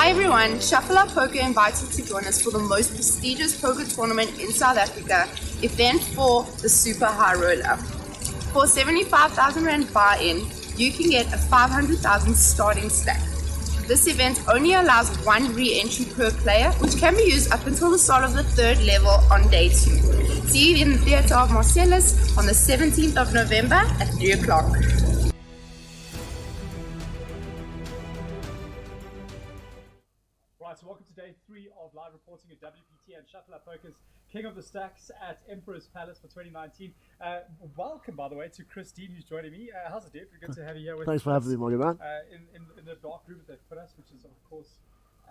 Hi everyone, Shuffle Up Poker invites you to join us for the most prestigious poker tournament in South Africa, Event 4, the Super High Roller. For 75,000 Rand buy-in, you can get a 500,000 starting stack. This event only allows one re-entry per player, which can be used up until the start of the third level on day 2. See you in the Theatre of Marcellus on the 17th of November at 3 o'clock. Right, so welcome to day 3 of live reporting at WPT and Shuffle Up Poker's King of the Stacks at Emperor's Palace for 2019. Welcome, by the way, to Chris Dean, who's joining me. How's it, dude? Good to have you here with us. Thanks for having me, my good man. In the dark room that they've put us, which is, of course...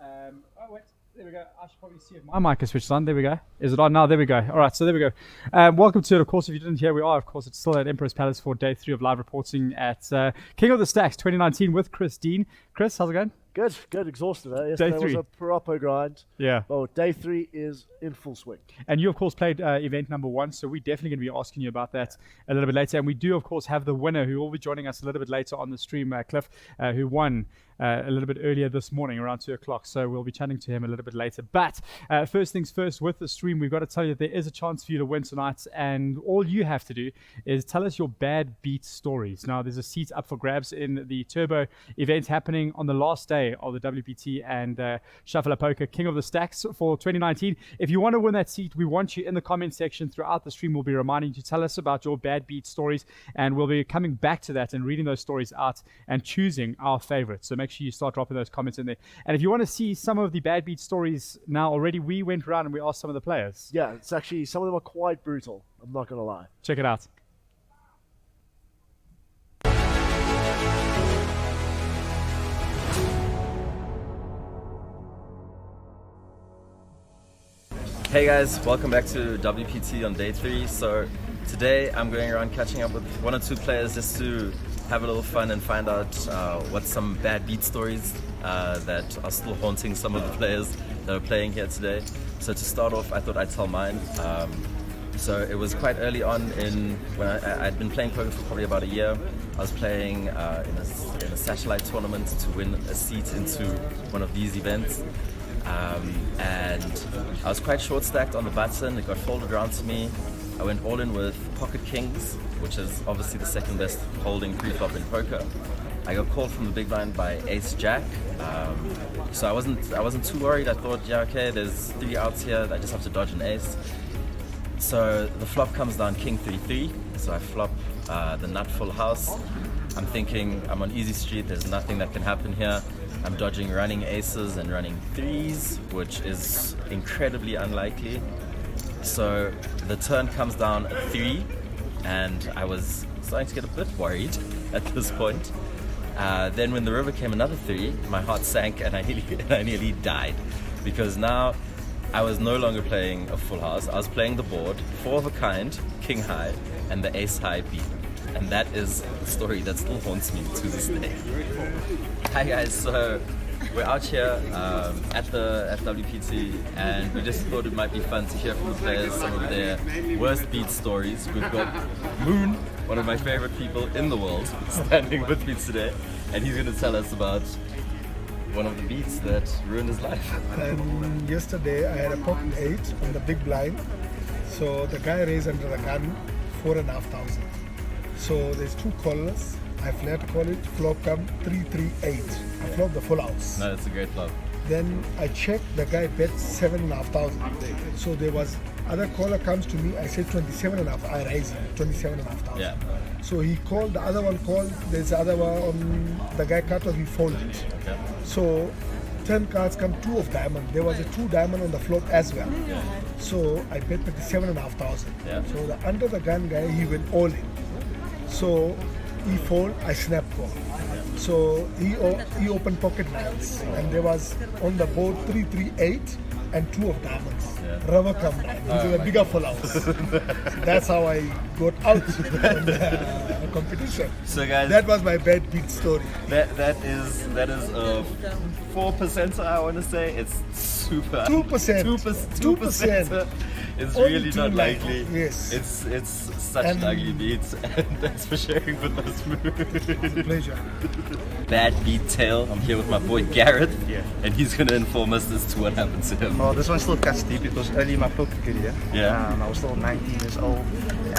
oh, wait. There we go. I should probably see if my mic is switched on. There we go. Is it on now? There we go. All right, so there we go. Welcome to it. Of course, if you didn't hear, we are, of course, it's still at Emperor's Palace for day 3 of live reporting at King of the Stacks 2019 with Chris Dean. Chris, how's it going? Good. Exhausted. Yesterday Day 3 was a proper grind. Yeah. Well, day 3 is in full swing. And you, of course, played event number 1, so we're definitely going to be asking you about that a little bit later. And we do, of course, have the winner who will be joining us a little bit later on the stream, Cliff, who won a little bit earlier this morning, around 2 o'clock. So we'll be chatting to him a little bit later. But first things first, with the stream, we've got to tell you there is a chance for you to win tonight. And all you have to do is tell us your bad beat stories. Now, there's a seat up for grabs in the Turbo event happening on the last day of the WPT and Shuffle Up Poker King of the Stacks for 2019. If you want to win that seat, we want you in the comment section throughout the stream. We'll be reminding you to tell us about your bad beat stories, and we'll be coming back to that and reading those stories out and choosing our favorites. So make sure you start dropping those comments in there. And if you want to see some of the bad beat stories now already, we went around and we asked some of the players. Yeah, it's actually, some of them are quite brutal. I'm not going to lie. Check it out. Hey guys, welcome back to WPT on day 3. So today I'm going around catching up with 1 or 2 players just to have a little fun and find out what some bad beat stories that are still haunting some of the players that are playing here today. So to start off, I thought I'd tell mine. So it was quite early on when I'd been playing poker for probably about a year. I was playing in a satellite tournament to win a seat into one of these events. And I was quite short stacked on the button. It got folded around to me. I went all in with pocket kings, which is obviously the second best holding pre-flop in poker. I got called from the big blind by ace jack, so I wasn't too worried. I thought, yeah, okay, there's 3 outs here. I just have to dodge an ace. So the flop comes down king 3-3. So I flop the nut full house. I'm thinking I'm on easy street. There's nothing that can happen here. I'm dodging running aces and running 3s, which is incredibly unlikely. So the turn comes down at 3, and I was starting to get a bit worried at this point. Then when the river came another 3, my heart sank and I nearly died, because now I was no longer playing a full house. I was playing the board, 4 of a kind, king high, and the ace high beat. And that is a story that still haunts me to this day. Hi guys, so we're out here at WPT, and we just thought it might be fun to hear from the players some of their worst beat stories. We've got Moon, one of my favorite people in the world, standing with me today, and he's going to tell us about one of the beats that ruined his life. And yesterday I had a pocket 8 on the big blind, so the guy raised under the gun 4,500. So there's 2 callers. I flat call it, flop come 3-3-8. I flop the full house. No, that's a great flop. Then I check, the guy bet 7,500. So there was other caller comes to me, I said 27,500. I raise him 27,500. Yeah. So he called, the other one called, there's the other one, the guy cut off, he folded. Okay. So 10 cards come 2 of diamond. There was a 2 diamond on the flop as well. Yeah. So I bet 27,500. Yeah. So the under the gun guy, he went all in. So he fold, I snap call. So he opened pocket 9s, and there was on the board 3-3-8 and 2 of diamonds. Yeah. Rubber come down, which is a bigger full house. So that's how I got out in the competition. So guys, that was my bad beat story. That is a 4%. I want to say it's super 2%. 2%. It's Only really two not lines. likely. Yes. It's such an And- ugly beat, and thanks for sharing with us. Pleasure. Bad beat tail. I'm here with my boy Garrett, Yeah. and he's gonna inform us as to what happened to him. Well, this one still cuts deep. It was early in my poker career. Yeah. I was still 19 years old,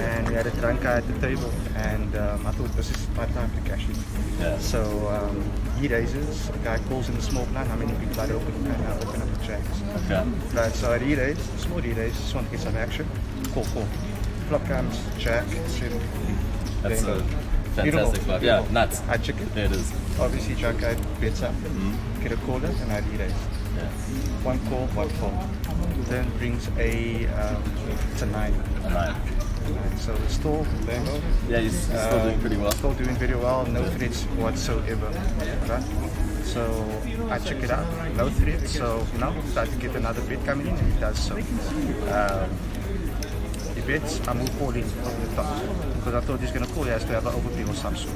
and we had a drunk guy at the table, and I thought this is my time to cash in. Yeah. So he raises, the guy calls in the small blind, how many people are open up the tracks. Okay. Right, so I re-raise, small re-raise, just want to get some action. Call. Flop comes, jack, 7, That's then a fantastic Beautiful. flop. Yeah, nuts. I check it. There it is. Obviously, drunk guy bets up, get a caller, and I re-raise. Yeah. One call, one fold. Then brings it's a 9. A 9. So it's still there. Yeah, he's still doing pretty well. Still doing very well, no threats whatsoever. Right? So I check it out, no threats. So now try to get another bet coming in, and he does so. He bets, I move all in over the top. Because I thought he's going to call, he has to have an overplay or some sort.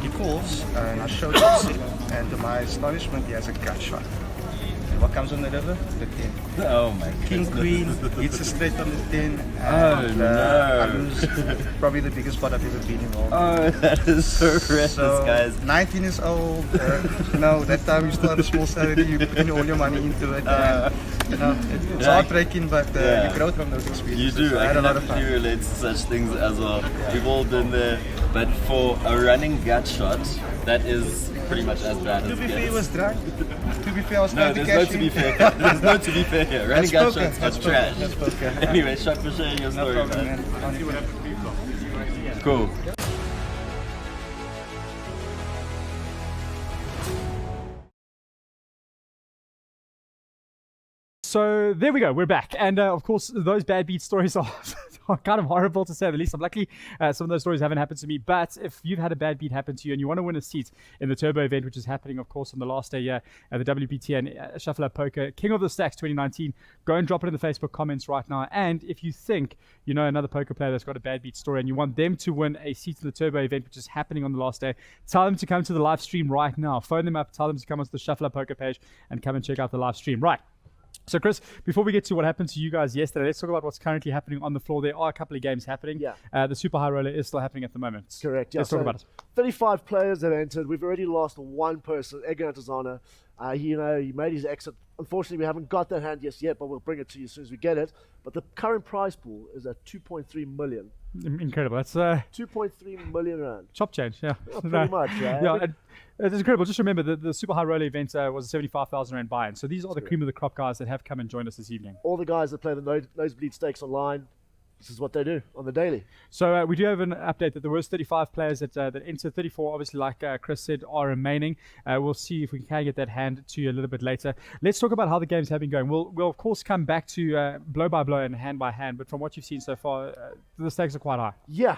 He calls, and I showed him, and to my astonishment, he has a gut shot. And what comes on the river? The 10. Oh my King, goodness. queen, hits a straight on the 10. Oh, And, no. I lose probably the biggest spot I've ever been involved in. Oh, that is horrendous, So, guys. 19 years old. That time you start a small salary, you put all your money into it. It's Yeah. heartbreaking, but Yeah. you grow from those You experiences. do. I I had a can lot of definitely fun. relate to such things as well. We've all been there. But for a running gut shot, that is pretty much as bad as To it be fair, he gets. was drunk. To be fair, I was No, trying to there's no cash to in. be fair. There's no to be fair here. Running gut poker, shots that's are poker, trash. that's poker. Anyway, shot for sharing your No story, problem, man. man. Cool. So there we go. We're back. And of course, those bad beat stories are kind of horrible to say the least. I'm lucky some of those stories haven't happened to me. But if you've had a bad beat happen to you and you want to win a seat in the Turbo event, which is happening, of course, on the last day at the WPT and Shuffle Up Poker King of the Stacks 2019, go and drop it in the Facebook comments right now. And if you think you know another poker player that's got a bad beat story and you want them to win a seat in the Turbo event, which is happening on the last day, tell them to come to the live stream right now. Phone them up, tell them to come onto the Shuffle Up Poker page and come and check out the live stream. Right. So, Chris, before we get to what happened to you guys yesterday, let's talk about what's currently happening on the floor. There are a couple of games happening. Yeah. The Super High Roller is still happening at the moment. Correct. Yeah. Let's talk about it. 35 players have entered. We've already lost one person, Edgar Antazana. He made his exit. Unfortunately, we haven't got that hand yet, but we'll bring it to you as soon as we get it. But the current prize pool is at 2.3 million. Incredible. That's 2.3 million rand. chop change. Yeah. Pretty much, right? Yeah. It's incredible. Just remember the Super High Roller event was a 75,000 Rand buy-in. So these are the cream of the crop guys that have come and joined us this evening. All the guys that play the nosebleed stakes online, this is what they do on the daily. So we do have an update that there was 35 players that entered. 34, obviously, like Chris said, are remaining. We'll see if we can get that hand to you a little bit later. Let's talk about how the games have been going. We'll of course come back to blow by blow and hand by hand. But from what you've seen so far, the stakes are quite high. Yeah,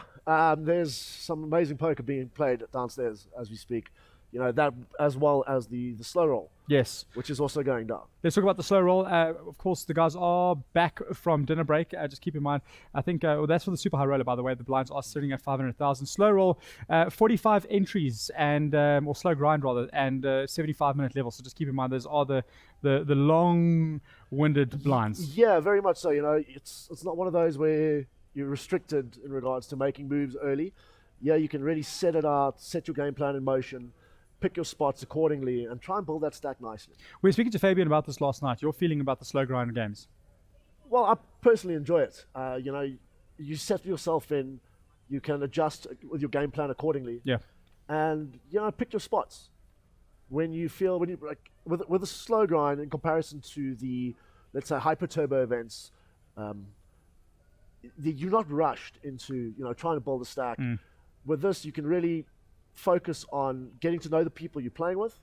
there's some amazing poker being played downstairs as we speak. That as well as the slow roll, Yes. which is also going down. Let's talk about the slow roll. Of course, the guys are back from dinner break. Just keep in mind, I think that's for the Super High Roller, by the way. The blinds are sitting at 500,000. Slow roll, 45 entries and or slow grind rather, and 75-minute level. So just keep in mind, those are the long-winded blinds. Yeah, very much so. It's not one of those where you're restricted in regards to making moves early. Yeah, you can really set it out, set your game plan in motion, pick your spots accordingly, and try and build that stack nicely. We were speaking to Fabian about this last night. Your feeling about the slow grind games? Well, I personally enjoy it. You set yourself in, you can adjust with your game plan accordingly, Yeah. and pick your spots. When you like with a slow grind in comparison to the, let's say, hyper turbo events, you're not rushed into trying to build a stack. With this, you can really focus on getting to know the people you're playing with.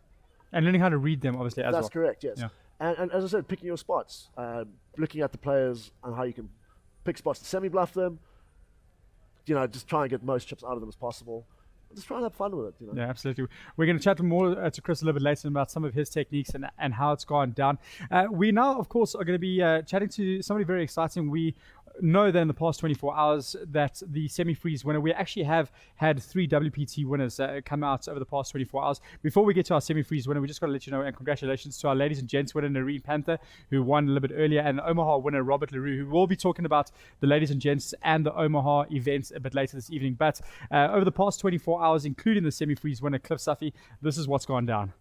And learning how to read them, obviously, as That's well. correct, yes. Yeah. And as I said, picking your spots, looking at the players and how you can pick spots to semi-bluff them, just try and get the most chips out of them as possible. Just try and have fun with it. Yeah, absolutely. We're going to chat more to Chris a little bit later about some of his techniques and how it's gone down. We now, of course, are going to be chatting to somebody very exciting. We know that in the past 24 hours that the semi-freeze winner, we actually have had 3 WPT winners come out over the past 24 hours. Before we get to our semi-freeze winner, we just got to let you know, and congratulations to our ladies and gents winner, Nareen Panther, who won a little bit earlier, and Omaha winner, Robert LaRue, who will be talking about the ladies and gents and the Omaha events a bit later this evening. But over the past 24 hours, including the semi-freeze winner, Cliff Safi, this is what's gone down.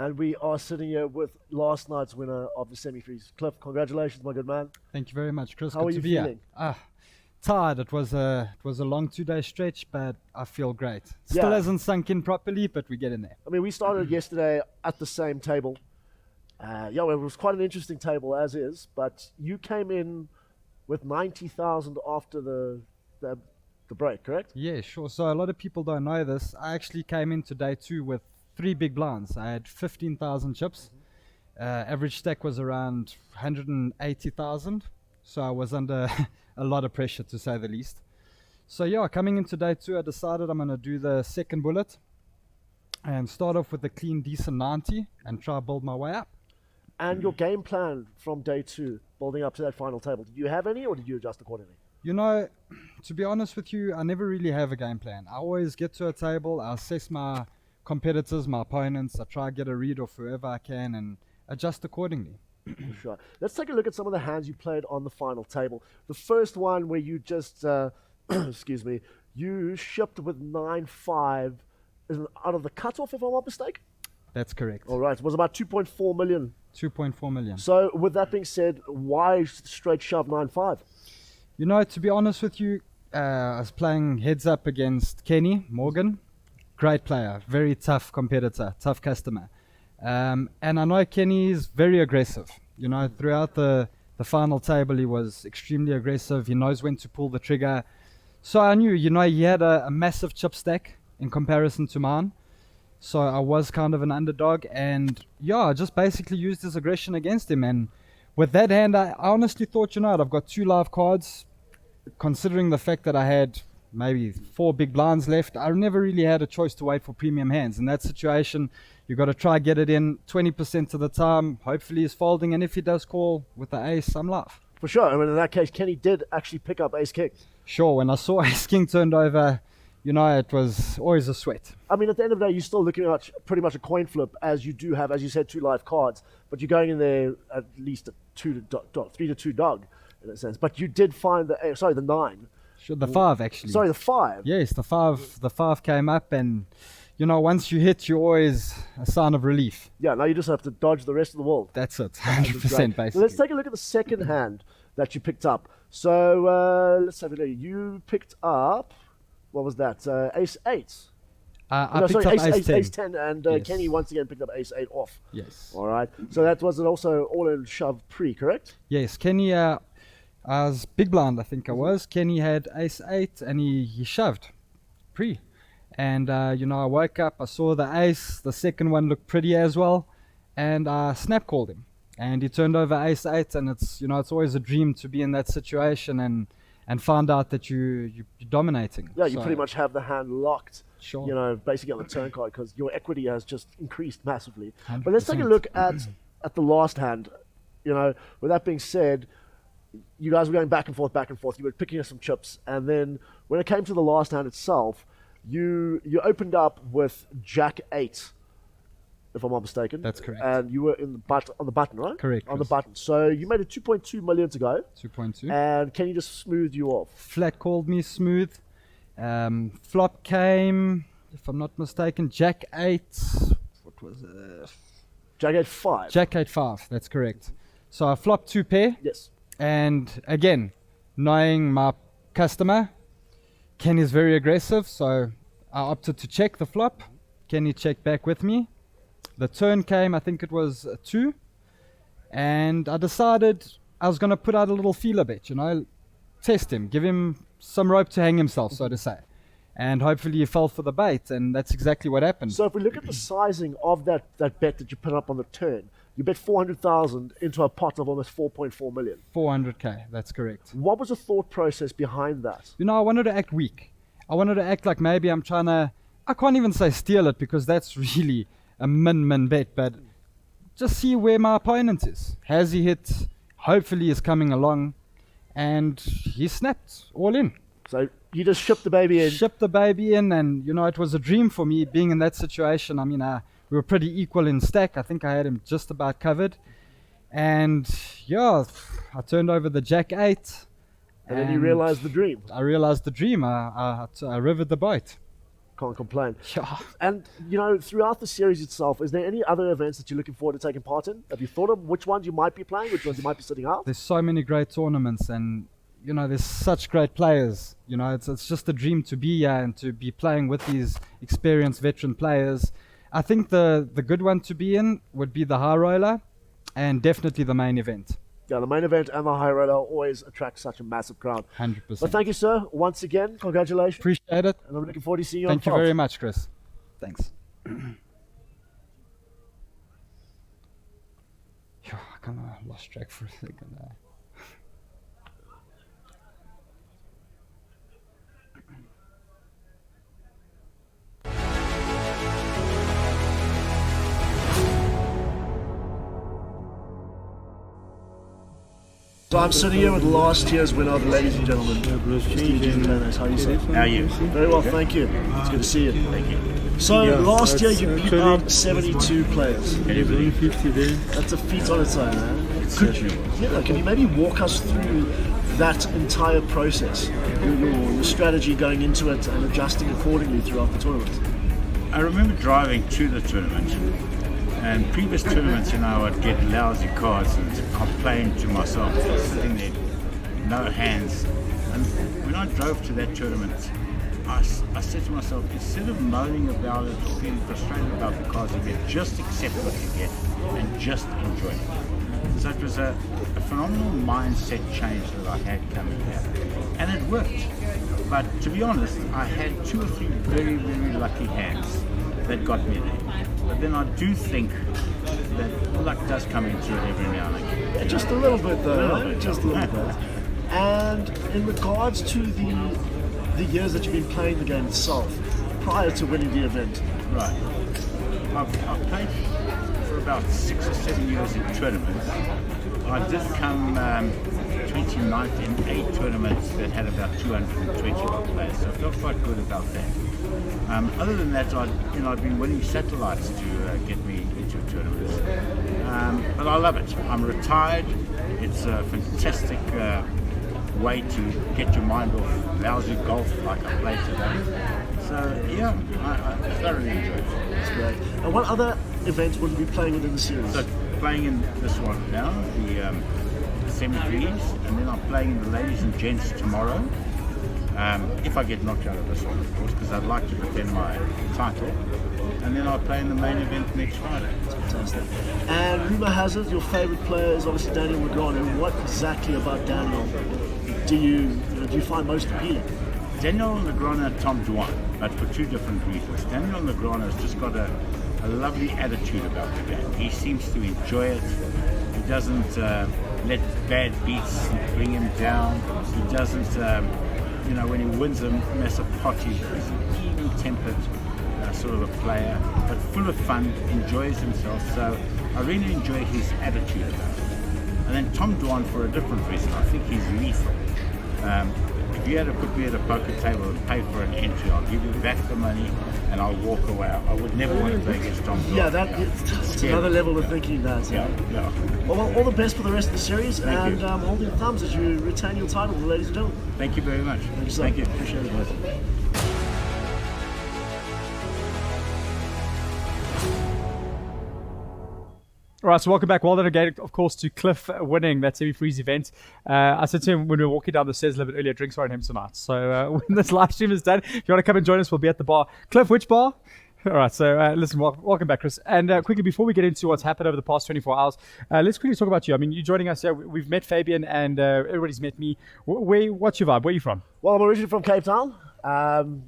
And we are sitting here with last night's winner of the semi-freeze. Cliff, congratulations, my good man. Thank you very much, Chris. How Good are to you be here. feeling? Tired. It was a long 2-day stretch, but I feel great. Still Yeah. hasn't sunk in properly, but we get in there. I mean, we started yesterday at the same table. It was quite an interesting table as is, but you came in with 90,000 after the break, correct? Yeah, sure. So a lot of people don't know this. I actually came in to day 2 with 3 big blinds. I had 15,000 chips. Average stack was around 180,000. So I was under a lot of pressure, to say the least. So yeah, coming into day 2, I decided I'm going to do the second bullet and start off with a clean, decent 90 and try to build my way up. And your game plan from day 2, building up to that final table, did you have any or did you adjust accordingly? You know, to be honest with you, I never really have a game plan. I always get to a table, I assess my competitors, my opponents, I try to get a read off whoever I can and adjust accordingly. Sure. Let's take a look at some of the hands you played on the final table. The first one where you just, excuse me, you shipped with 9-5 out of the cutoff, if I'm not mistaken? That's correct. All right. It was about 2.4 million. 2.4 million. So with that being said, why straight shove 9-5? You know, to be honest with you, I was playing heads up against Kenny Morgan. Great player, very tough competitor, tough customer. And I know Kenny is very aggressive. You know, throughout the final table, he was extremely aggressive. He knows when to pull the trigger. So I knew, you know, he had a massive chip stack in comparison to mine. So I was kind of an underdog. And yeah, I just basically used his aggression against him. And with that hand, I honestly thought, you know what, I've got 2 live cards. Considering the fact that I had maybe 4 big blinds left, I never really had a choice to wait for premium hands. In that situation, you got to try get it in 20% of the time. Hopefully he's folding, and if he does call with the ace, I'm live. For sure. I mean, in that case, Kenny did actually pick up ace king. Sure, when I saw ace king turned over, you know, it was always a sweat. I mean, at the end of the day, you're still looking at pretty much a coin flip, as you do have, as you said, 2 live cards, but you're going in there at least a 3 to 2 dog, in a sense. But you did find the 9. Sure, the 5 actually. Sorry, the 5. Yes, the 5 came up, and you know, once you hit, you're always a sign of relief. Yeah, now you just have to dodge the rest of the world. That's it, Right. 100% basically. So let's take a look at the second hand that you picked up. So let's have a look. You picked up, what was that? Ace 8. I picked up ace 10, and Yes. Kenny once again picked up ace 8 off. Yes. All right. So that was also all-in shove pre, correct? Yes, Kenny, I was big blind, I think I was. Kenny had ace 8 and he shoved pre. And, you know, I woke up, I saw the ace, the second one looked pretty as well, and I snap called him. And he turned over ace 8, and it's, you know, it's always a dream to be in that situation and find out that you're dominating. Yeah, you So, pretty much have the hand locked. Sure. You know, basically on the turn card, because your equity has just increased massively. But let's take a 100%. look at the last hand. You know, with that being said, you guys were going back and forth, back and forth. You were picking up some chips, and then when it came to the last hand itself, you opened up with Jack 8, if I'm not mistaken. That's correct. And you were on the button, right? Correct, On the Chris. button. So you made it 2.2 million to go, 2.2. and Kenny just smoothed you off. Flat called me smooth. Flop came, if I'm not mistaken, Jack 8. What was it? Jack 8 5. Jack 8 5. That's correct. So I flopped 2 pair. Yes. And again, knowing my customer, Kenny's very aggressive, so I opted to check the flop. Kenny checked back with me. The turn came, I think it was a 2. And I decided I was going to put out a little feeler bet, test him, give him some rope to hang himself, so to say. And hopefully he fell for the bait, and that's exactly what happened. So if we look at the sizing of that bet that you put up on the turn, you bet 400,000 into a pot of almost 4.4 million. 400k, that's correct. What was the thought process behind that? I wanted to act weak. I wanted to act like maybe I'm trying to, I can't even say steal it because that's really a min bet, but just see where my opponent is. Has he hit? Hopefully he's coming along, and he snapped all in. So you just shipped the baby in. Shipped the baby in, and it was a dream for me being in that situation. I mean, we were pretty equal in stack. I think I had him just about covered. And yeah, I turned over the Jack 8. And then you realized the dream. I realized the dream. I rivered the boat. Can't complain. Yeah. And, throughout the series itself, is there any other events that you're looking forward to taking part in? Have you thought of which ones you might be playing, which ones you might be sitting out? There's so many great tournaments, and there's such great players. It's just a dream to be here and to be playing with these experienced veteran players. I think the good one to be in would be the high roller, and definitely the main event. Yeah, the main event and the high roller always attract such a massive crowd. 100%. But thank you, sir, once again. Congratulations. Appreciate it. And I'm looking forward to seeing you Thank you very much, Chris. Thanks. I kind of lost track for a second. So I'm sitting here with last year's winner, ladies and gentlemen. How are you, sir? How are you? Very well, thank you. It's good to see you. Thank you. So last year you beat out 72 players. Can you believe 50 there? That's a feat on its own, man. Certainly. Can you maybe walk us through that entire process? Your strategy going into it and adjusting accordingly throughout the tournament? I remember driving to the tournament, and previous tournaments, I would get lousy cards and complain to myself, sitting there, no hands. And when I drove to that tournament, I said to myself, instead of moaning about it or feeling frustrated about the cards you get, just accept what you get and just enjoy it. So it was a phenomenal mindset change that I had coming here. And it worked. But to be honest, I had 2 or 3 very, very lucky hands that got me there. But then I do think that luck does come into it every now and again. Yeah, just a little bit though, just a little bit. And in regards to the years that you've been playing the game itself, prior to winning the event. Right. I've played for about 6 or 7 years in tournaments. I did come 29th in 8 tournaments that had about 220 players, so I felt quite good about that. Other than that, I've been winning satellites to get me into tournaments. But I love it. I'm retired. It's a fantastic way to get your mind off lousy golf like I play today. So yeah, I thoroughly enjoy it. That's great. And what other events would you be playing within the series? So playing in this one now, the semi-threes, and then I'm playing in the ladies and gents tomorrow. If I get knocked out of this one, of course, because I'd like to defend my title. And then I'll play in the main event next Friday. Fantastic. And rumour has it your favourite player is obviously Daniel Negreanu. What exactly about Daniel do you find most appealing? Daniel Negreanu and Tom Dwan, but for 2 different reasons. Daniel Negreanu has just got a lovely attitude about the game. He seems to enjoy it. He doesn't let bad beats bring him down. He doesn't, when he wins a massive pot, he's an even-tempered sort of a player, but full of fun, enjoys himself. So I really enjoy his attitude about it. And then Tom Dwan, for a different reason, I think he's lethal. If you had to put me at a poker table and pay for an entry, I'll give you back the money and I'll walk away. I would never want to play against Tom Dwan. Yeah, it's another level of thinking that. Yeah. Well, all the best for the rest of the series. Thank you. Hold your thumbs as you retain your title, ladies and gentlemen. Thank you very much. Thank you, sir. Thank you. Appreciate it. All right, so welcome back. Well done again, of course, to Cliff winning that semi-freeze event. I said to him when we were walking down the stairs a little bit earlier, drinks are on him tonight. So when this live stream is done, if you want to come and join us, we'll be at the bar. Cliff, which bar? All right, so listen, welcome back, Chris. And quickly, before we get into what's happened over the past 24 hours, let's quickly talk about you. I mean, you're joining us here. We've met Fabian and everybody's met me. What's your vibe? Where are you from? Well, I'm originally from Cape Town.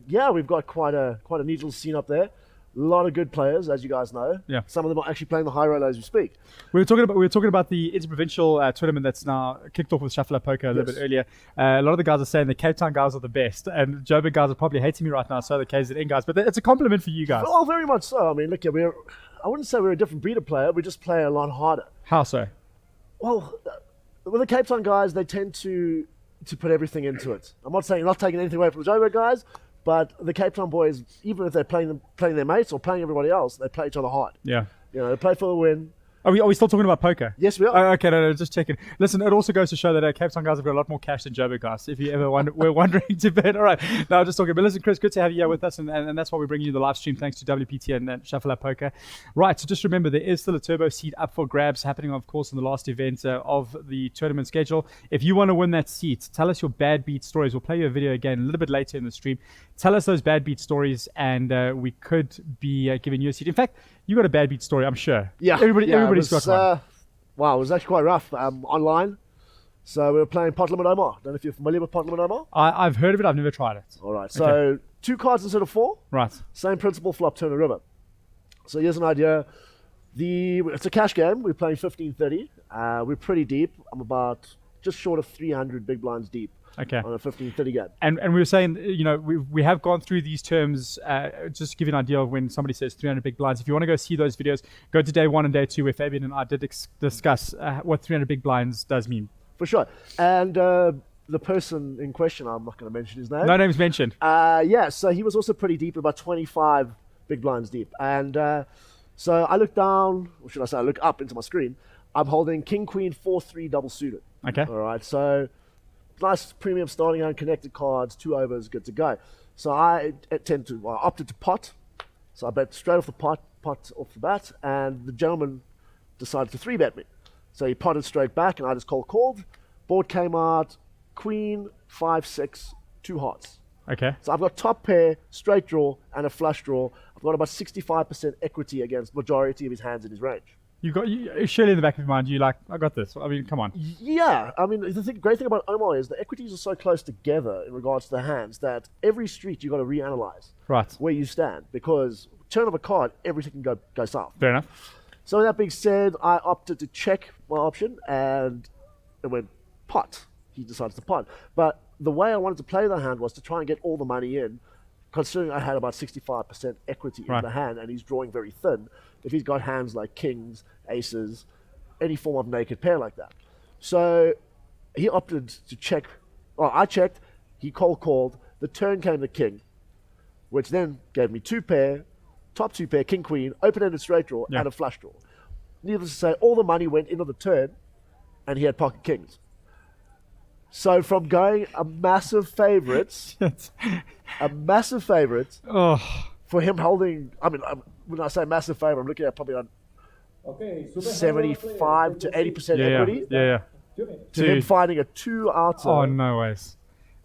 Yeah, we've got quite a neat little scene up there. A lot of good players, as you guys know. Yeah. Some of them are actually playing the high roller as we speak. We were talking about the interprovincial tournament that's now kicked off with Shuffler Poker a little bit earlier. A lot of the guys are saying the Cape Town guys are the best, and Joburg guys are probably hating me right now. So are the KZN guys, but it's a compliment for you guys. Well, very much so. I mean, look, I wouldn't say we're a different breed of player. We just play a lot harder. How so? Well, with the Cape Town guys, they tend to put everything into it. I'm not taking anything away from the Joburg guys. But the Cape Town boys, even if they're playing their mates or playing everybody else, they play each other hard. Yeah. You know, they play for the win. Are we still talking about poker? Yes, we are. Oh, okay, no, just checking. Listen, it also goes to show that Cape Town guys have got a lot more cash than Joburg guys, if you ever were wondering to bet. All right, no, just talking. But listen, Chris, good to have you here with us, and that's why we're bringing you the live stream, thanks to WPT and Shuffle Up Poker. Right, so just remember, there is still a turbo seat up for grabs happening, of course, in the last event of the tournament schedule. If you want to win that seat, tell us your bad beat stories. We'll play you a video again a little bit later in the stream. Tell us those bad beat stories, and we could be giving you a seat. In fact, you got a bad beat story, I'm sure. Yeah. Everybody's got one. Wow, it was actually quite rough online. So we were playing Pot Limit Omar. Don't know if you're familiar with Pot Limit Omar. I've heard of it. I've never tried it. All right. So 2 cards instead of 4. Right. Same principle, flop, turn, and river. So here's an idea. It's a cash game. We're playing 15-30. We're pretty deep. I'm about just short of 300 big blinds deep. Okay. On a 15-30 game. And we were saying, you know, we have gone through these terms, just to give you an idea of when somebody says 300 big blinds. If you want to go see those videos, go to day 1 and day 2 where Fabian and I did discuss what 300 big blinds does mean. For sure. And the person in question, I'm not going to mention his name. No names mentioned. Yeah, so he was also pretty deep, about 25 big blinds deep. And so I look down, or should I say I look up into my screen. I'm holding King, Queen, 4-3 double suited. Okay. All right, so nice premium starting hand, connected cards, 2 overs, good to go. So I opted to pot. So I bet straight off the pot off the bat, and the gentleman decided to 3-bet me. So he potted straight back, and I just called. Board came out, Queen, 5-6, 2 hearts. Okay. So I've got top pair, straight draw, and a flush draw. I've got about 65% equity against majority of his hands in his range. Surely in the back of your mind, I got this. I mean, come on. Yeah, I mean, the great thing about Omar is the equities are so close together in regards to the hands that every street you got to reanalyze where you stand, because turn of a card, everything can go south. Fair enough. So with that being said, I opted to check my option, and it went pot. He decided to pot. But the way I wanted to play the hand was to try and get all the money in, considering I had about 65% equity in the hand, and he's drawing very thin. If he's got hands like kings, aces, any form of naked pair like that. So he opted to check. Well, I checked. He called. The turn came the king, which then gave me 2 pair, top 2 pair, king, queen, open-ended straight draw, and a flush draw. Needless to say, all the money went into the turn, and he had pocket kings. So from going a massive favourite, for him holding, I mean, when I say massive favour, I'm looking at probably 75 to 80% equity. Yeah. To him finding a 2-outer. Oh, no ways.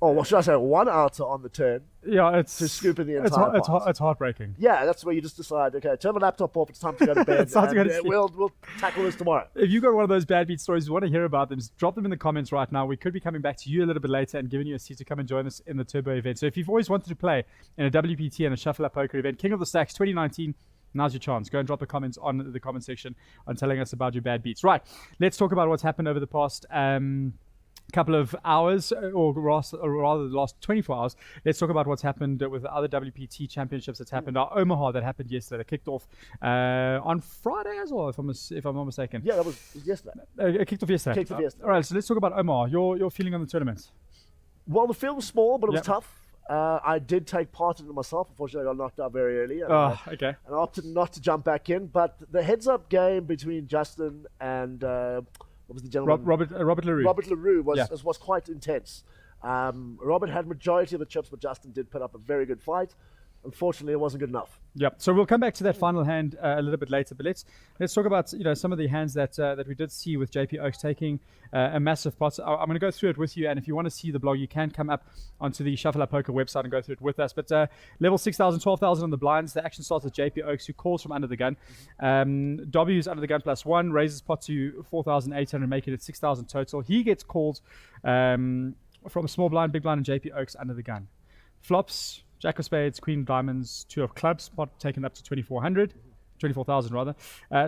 Oh, what should I say? 1-outer on the turn. Yeah, it's to scoop in the entire pot. It's heartbreaking. Yeah, that's where you just decide, okay, turn the laptop off, it's time to go to bed. It's time to go to sleep. We'll tackle this tomorrow. If you've got one of those bad beat stories, you want to hear about them, just drop them in the comments right now. We could be coming back to you a little bit later and giving you a seat to come and join us in the Turbo event. So if you've always wanted to play in a WPT and a Shuffle Up Poker event, King of the Stacks 2019, now's your chance. Go and drop the comments on the comment section on telling us about your bad beats. Right, let's talk about what's happened over the past couple of hours, or rather the last 24 hours. Let's talk about what's happened with the other WPT championships that's happened. Our Omaha that happened yesterday, that kicked off on Friday as well, if I'm not mistaken. Yeah, that was yesterday. It kicked off yesterday. All right, so let's talk about Omaha. Your feeling on the tournament? Well, the field was small, but it was tough. I did take part in it myself. Unfortunately, I got knocked out very early. And okay. And I opted not to jump back in. But the heads-up game between Justin and what was the gentleman? Robert LaRue. Robert LaRue was quite intense. Robert had majority of the chips, but Justin did put up a very good fight. Unfortunately, it wasn't good enough. Yep. So we'll come back to that final hand a little bit later, but let's talk about some of the hands that we did see with JP Oaks taking a massive pot. I'm going to go through it with you, and if you want to see the blog, you can come up onto the Shuffle Up Poker website and go through it with us. But level 6,000, 12,000 on the blinds. The action starts with JP Oaks, who calls from under the gun. W's under the gun +1, raises pot to 4,800, making it 6,000 total. He gets called from a small blind, big blind, and JP Oaks under the gun. Flops. Jack of spades, queen of diamonds, 2 of clubs, pot taken up to 24,000 rather.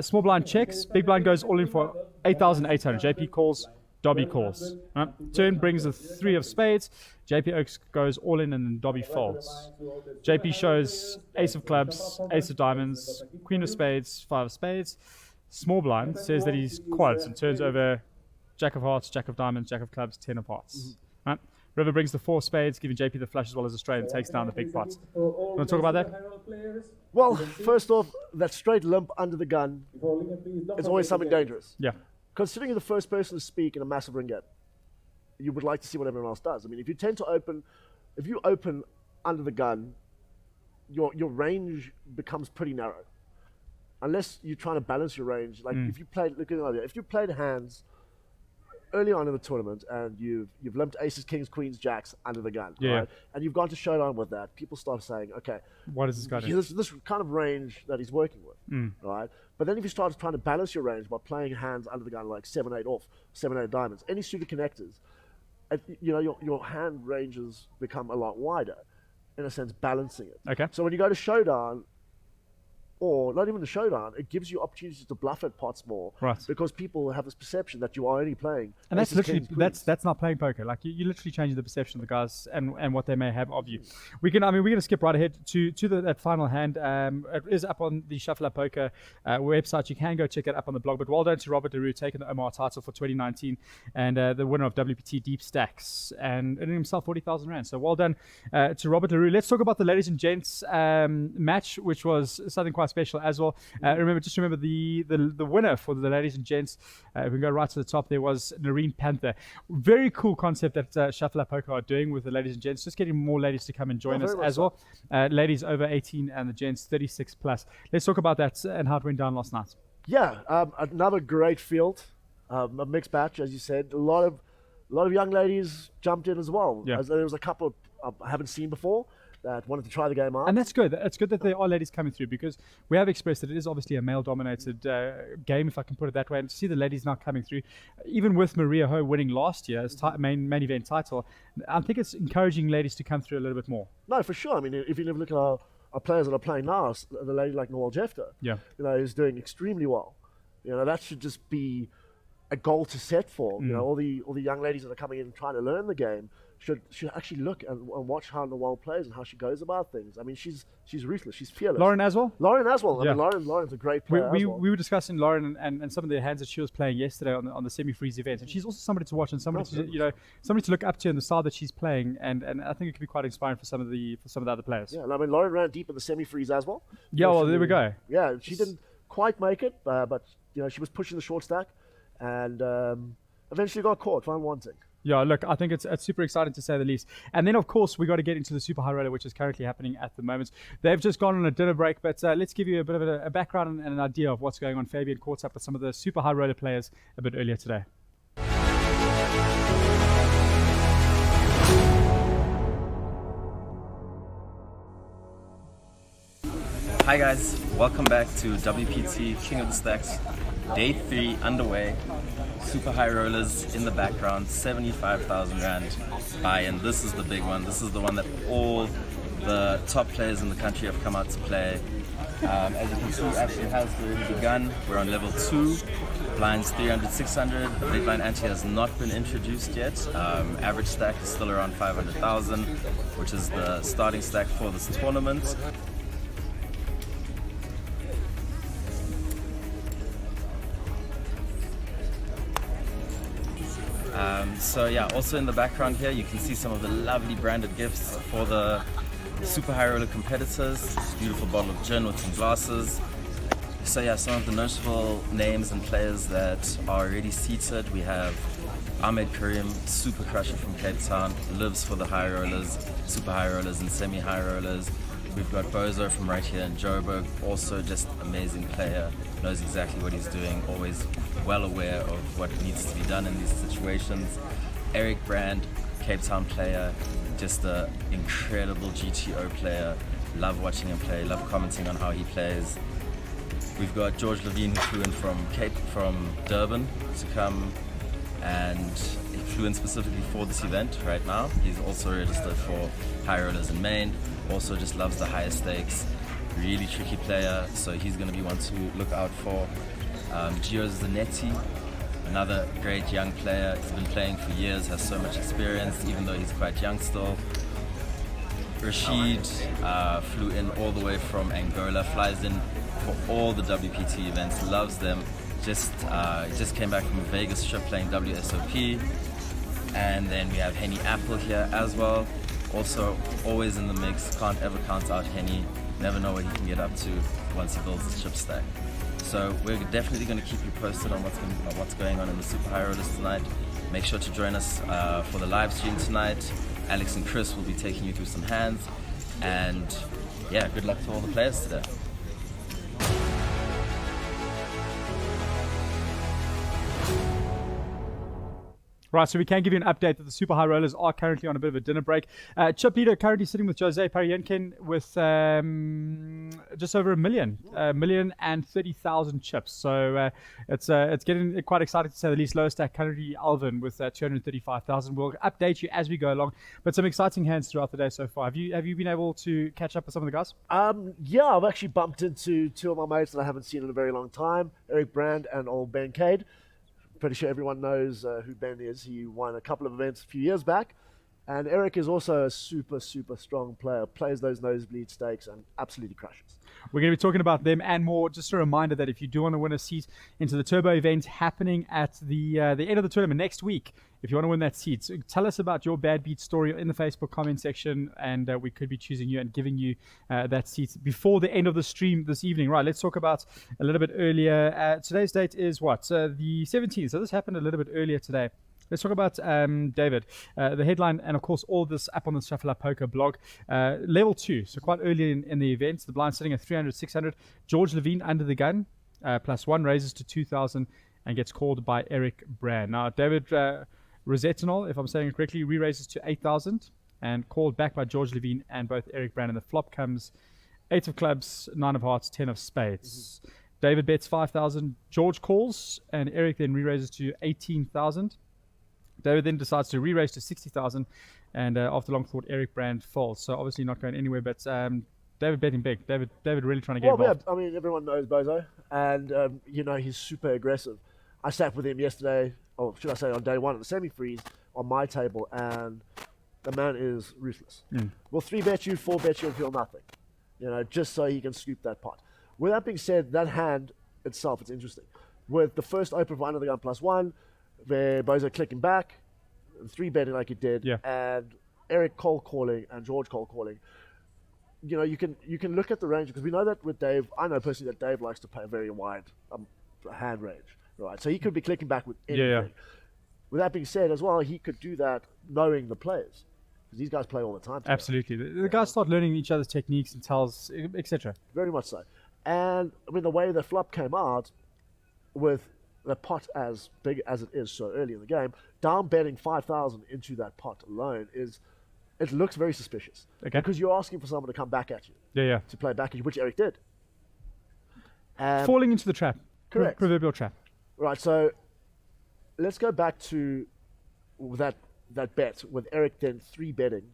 Small blind checks, big blind goes all in for 8,800. JP calls, Dobby calls. Turn brings the 3 of spades. JP Oaks goes all in and then Dobby folds. JP shows ace of clubs, ace of diamonds, queen of spades, 5 of spades. Small blind says that he's quads and turns over jack of hearts, jack of diamonds, jack of clubs, 10 of hearts. Right? River brings the 4 spades, giving JP the flush as well as a straight, and takes down the big pot. You want to talk about that? Well, first off, that straight limp under the gun is always something dangerous. Yeah. Considering you're the first person to speak in a massive ring game, you would like to see what everyone else does. I mean, if you open under the gun, your range becomes pretty narrow. Unless you're trying to balance your range. Like if you played hands early on in the tournament and you've limped aces, kings, queens, jacks under the gun, right? And you've gone to showdown with that, people start saying, okay, what is this guy doing? This kind of range that he's working with, right? But then if you start trying to balance your range by playing hands under the gun like 7-8 off, 7-8 diamonds, any suited connectors, your hand ranges become a lot wider, in a sense, balancing it. Okay. So when you go to showdown, or not even the showdown, it gives you opportunities to bluff at pots more, right? Because people have this perception that you are only playing. And that's literally that's not playing poker. Like you're literally changing the perception of the guys and what they may have of you. We're gonna skip right ahead to that final hand. It is up on the Shuffle Up Poker website. You can go check it up on the blog. But well done to Robert LaRue taking the Omar title for 2019 and the winner of WPT Deep Stacks and earning himself 40,000 rand. So well done to Robert LaRue. Let's talk about the ladies and gents match, which was something quite special as well. Remember the winner for the ladies and gents. If we go right to the top, there was Noreen Panther. Very cool concept that Shuffle Up Poker are doing with the ladies and gents, just getting more ladies to come and join us as well. Ladies over 18 and the gents 36 plus. Let's talk about that and how it went down last night. Yeah, another great field, a mixed batch, as you said. A lot of young ladies jumped in as well. Yeah. There was a couple I haven't seen before that wanted to try the game out. And that's good. It's good that there are ladies coming through, because we have expressed that it is obviously a male-dominated game, if I can put it that way. And to see the ladies now coming through, even with Maria Ho winning last year as main event title, I think it's encouraging ladies to come through a little bit more. No, for sure. I mean, if you look at our players that are playing now, the lady like Noel Jefter, is doing extremely well. That should just be a goal to set for. All the young ladies that are coming in and trying to learn the game should actually look and watch how Noel plays and how she goes about things. I mean, she's ruthless. She's fearless. Lauren Aswell? Lauren Aswell. I mean, Lauren's a great player. We were discussing Lauren and some of the hands that she was playing yesterday on the semi-freeze event, and she's also somebody to watch and somebody to look up to in the style that she's playing, and I think it could be quite inspiring for some of the other players. Yeah, and I mean, Lauren ran deep in the semi-freeze as well. Yeah, well, there we go. Yeah, she didn't quite make it, but she was pushing the short stack, and eventually got caught, found wanting. Yeah, look, I think it's super exciting to say the least. And then, of course, we got to get into the Super High Roller, which is currently happening at the moment. They've just gone on a dinner break, but let's give you a bit of a background and an idea of what's going on. Fabian caught up with some of the Super High Roller players a bit earlier today. Hi guys, welcome back to WPT King of the Stacks. Day 3 underway. Super high rollers in the background, 75,000 rand buy-in. This is the big one. This is the one that all the top players in the country have come out to play. As you can see, actually has already begun. We're on level 2. Blinds 300, 600. The big blind ante has not been introduced yet. Average stack is still around 500,000, which is the starting stack for this tournament. Also in the background here, you can see some of the lovely branded gifts for the Super High Roller competitors. Beautiful bottle of gin with some glasses. So yeah, some of the notable names and players that are already seated. We have Ahmed Karim, Super Crusher from Cape Town, lives for the high rollers, super high rollers and semi-high rollers. We've got Bozo from right here in Joburg, also just amazing player, knows exactly what he's doing, always well aware of what needs to be done in these situations. Eric Brand, Cape Town player, just an incredible GTO player. Love watching him play, love commenting on how he plays. We've got George Levine, who flew in from Durban to come, and he flew in specifically for this event right now. He's also registered for High Rollers in Maine, also just loves the higher stakes, really tricky player, so he's going to be one to look out for. Gio Zanetti, another great young player. He's been playing for years, has so much experience, even though he's quite young still. Rashid flew in all the way from Angola, flies in for all the WPT events, loves them. Just came back from a Vegas trip playing WSOP. And then we have Henny Apple here as well. Also always in the mix, can't ever count out Henny. Never know what he can get up to once he builds his chip stack. So we're definitely going to keep you posted on what's going on in the Super High Rollers tonight. Make sure to join us for the live stream tonight. Alex and Chris will be taking you through some hands. And yeah, good luck to all the players today. Right, so we can give you an update that the Super High Rollers are currently on a bit of a dinner break. Chip leader currently sitting with Jose Parienkin with just over 1,030,000 chips. So it's getting quite exciting to say the least. Lowest stack currently Alvin with 235,000. We'll update you as we go along. But some exciting hands throughout the day so far. Have you been able to catch up with some of the guys? Yeah, I've actually bumped into two of my mates that I haven't seen in a very long time, Eric Brand and old Ben Cade. Pretty sure everyone knows who Ben is. He won a couple of events a few years back. And Eric is also a super, super strong player, plays those nosebleed stakes and absolutely crushes. We're going to be talking about them and more. Just a reminder that if you do want to win a seat into the Turbo event happening at the end of the tournament next week, if you want to win that seat, so tell us about your bad beat story in the Facebook comment section, and we could be choosing you and giving you that seat before the end of the stream this evening. Right, let's talk about a little bit earlier. Today's date is what? The 17th. So this happened a little bit earlier today. Let's talk about David. The headline, and of course, all this up on the Shuffle Up Poker blog. Level 2, so quite early in the event. The blind sitting at 300, 600. George Levine under the gun, +1, raises to 2,000 and gets called by Eric Brand. Now, David Rosettinol, if I'm saying it correctly, re-raises to 8,000 and called back by George Levine and both Eric Brand. And the flop comes 8 of clubs, 9 of hearts, 10 of spades. Mm-hmm. David bets 5,000. George calls, and Eric then re-raises to 18,000. David then decides to re-raise to 60,000, and after long thought, Eric Brand falls. So obviously not going anywhere, but David betting big. David really trying to get involved. Yeah, I mean, everyone knows Bozo, and he's super aggressive. I sat with him yesterday, or should I say on day one at the semi-freeze on my table, and the man is ruthless. Will 3-bet you, 4-bet you, and feel nothing, just so he can scoop that pot. With that being said, that hand itself, it's interesting. With the first open for under the gun +1, where Bozo clicking back, 3-betting like he did, and Eric cold calling and George cold calling. You can look at the range, because we know that with Dave. I know personally that Dave likes to play a very wide hand range, right? So he could be clicking back with anything. Yeah. With that being said, as well, he could do that knowing the players, because these guys play all the time together. Absolutely, the guys start learning each other's techniques and tells, etc. Very much so. And I mean, the way the flop came out with the pot as big as it is so early in the game, down betting 5,000 into that pot alone it looks very suspicious. Okay. Because you're asking for someone to come back at you. Yeah. To play back at you, which Eric did. Falling into the trap. Correct. Proverbial trap. Right, so let's go back to that bet with Eric then 3-betting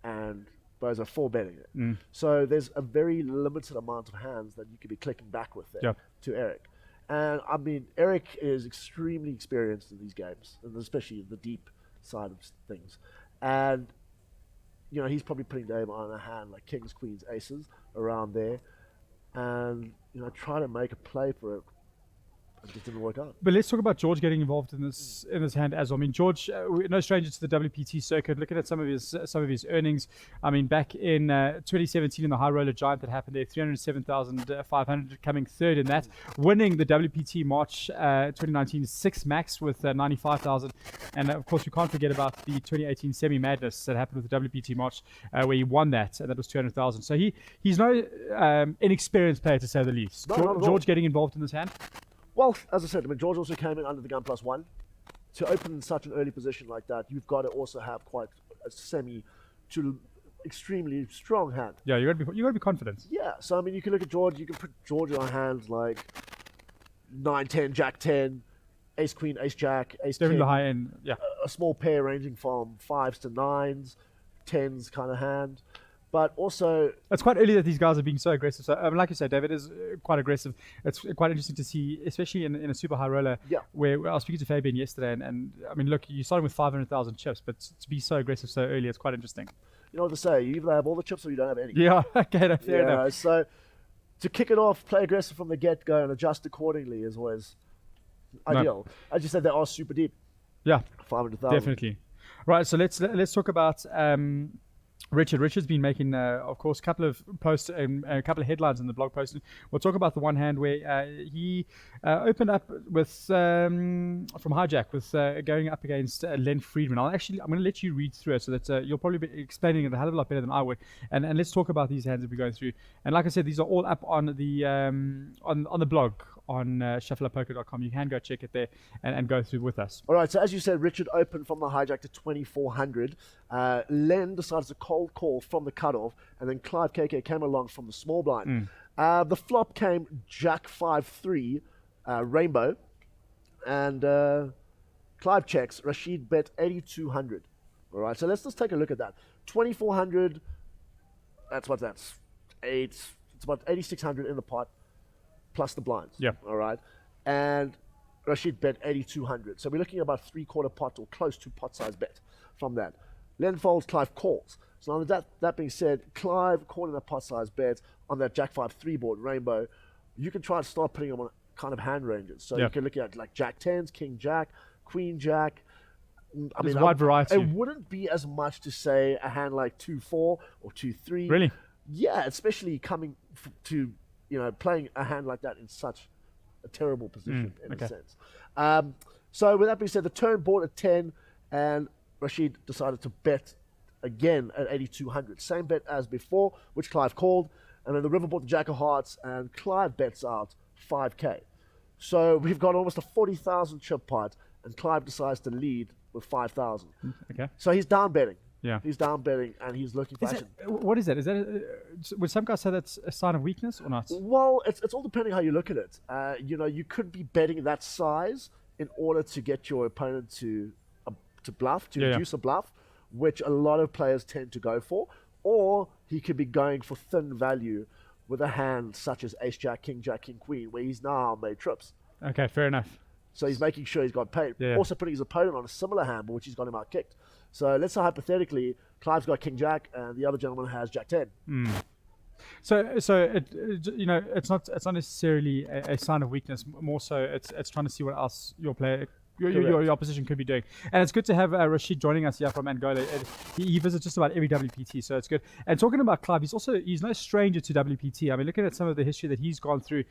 and Bozo 4-betting it. So there's a very limited amount of hands that you could be clicking back with there to Eric. And I mean, Eric is extremely experienced in these games, and especially the deep side of things. And he's probably putting Dave on a hand like kings, queens, aces around there, and trying to make a play for it. It just didn't work out. But let's talk about George getting involved in this hand as well. I mean, George, no stranger to the WPT circuit. Looking at some of his earnings, I mean, back in 2017 in the High Roller Giant that happened there, 307,500, coming third in that, winning the WPT March 2019 6 Max with 95,000, and of course we can't forget about the 2018 Semi Madness that happened with the WPT March where he won that, and that was 200,000. So he's no inexperienced player to say the least. No, George getting involved in this hand. Well, as I said, I mean, George also came in under the gun +1. To open in such an early position like that, you've got to also have quite a semi to extremely strong hand. Yeah, you got to be confident. Yeah, so I mean, you can look at George. You can put George on hands like 9-10, Jack 10, Ace Queen, Ace Jack, Ace They're in King. the high end. Yeah. A small pair ranging from 5s to 9s, 10s kind of hand. But also, it's quite early that these guys are being so aggressive. So, like you say, David is quite aggressive. It's quite interesting to see, especially in a super high roller. Yeah. Where I was speaking to Fabian yesterday, and I mean, look, you started with 500,000 chips, but to be so aggressive so early, it's quite interesting. you know what they say, you either have all the chips or you don't have any. Yeah. Okay. No, fair enough. So to kick it off, play aggressive from the get-go and adjust accordingly is always ideal. As you said, they are super deep. Yeah. 500,000. Definitely. Right. So let's talk about. Richard. Richard's been making, of course, a couple of posts and a couple of headlines in the blog post. We'll talk about the one hand where he opened up with from Hijack with going up against Len Friedman. I'm going to let you read through it so that you'll probably be explaining it a hell of a lot better than I would. And let's talk about these hands that we're going through. And like I said, these are all up on the on the blog on shufflerpoker.com. You can go check it there and go through with us. All right, so as you said, Richard opened from the hijack to 2,400. Len decided to cold call from the cutoff, and then Clive KK came along from the small blind. The flop came Jack 5-3, Rainbow, and Clive checks. Rashid bet 8,200. All right, so let's just take a look at that. 2,400, that's what that's. It's about 8,600 in the pot, plus the blinds. Yeah. All right. And Rashid bet 8,200. So we're looking at about 3/4 pot or close to pot size bet from that. Len folds, Clive calls. So now that being said, Clive calling a pot size bet on that Jack 5-3 board, Rainbow, you can try and start putting them on kind of hand ranges. So you can look at like Jack 10s, King Jack, Queen Jack. There's a wide variety. It wouldn't be as much to say a hand like 2-4 or 2-3. Really? Yeah, especially coming to, playing a hand like that in such a terrible position in a sense. So with that being said, the turn board at 10, and Rashid decided to bet again at 8,200. Same bet as before, which Clive called, and then the river bought the Jack of Hearts, and Clive bets out 5K. So we've got almost a 40,000 chip pot, and Clive decides to lead with 5,000. Okay. So he's down betting. Yeah. He's down betting, and he's looking for action. What is that? Is that would some guys say that's a sign of weakness or not? Well, it's all depending how you look at it. You could be betting that size in order to get your opponent to bluff, to reduce a bluff, which a lot of players tend to go for. Or he could be going for thin value with a hand such as Ace Jack, King Jack, King Queen, where he's now made trips. Okay, fair enough. So he's making sure he's got paid. Yeah. Also putting his opponent on a similar hand, which he's got him out kicked. So let's say hypothetically, Clive's got King Jack, and the other gentleman has Jack 10. So it's not necessarily a sign of weakness. More so, it's trying to see what else your player. Your opposition could be doing. And it's good to have Rashid joining us here from Angola. He visits just about every WPT, so it's good. And talking about Clive, he's no stranger to WPT. I mean, looking at some of the history that he's gone through,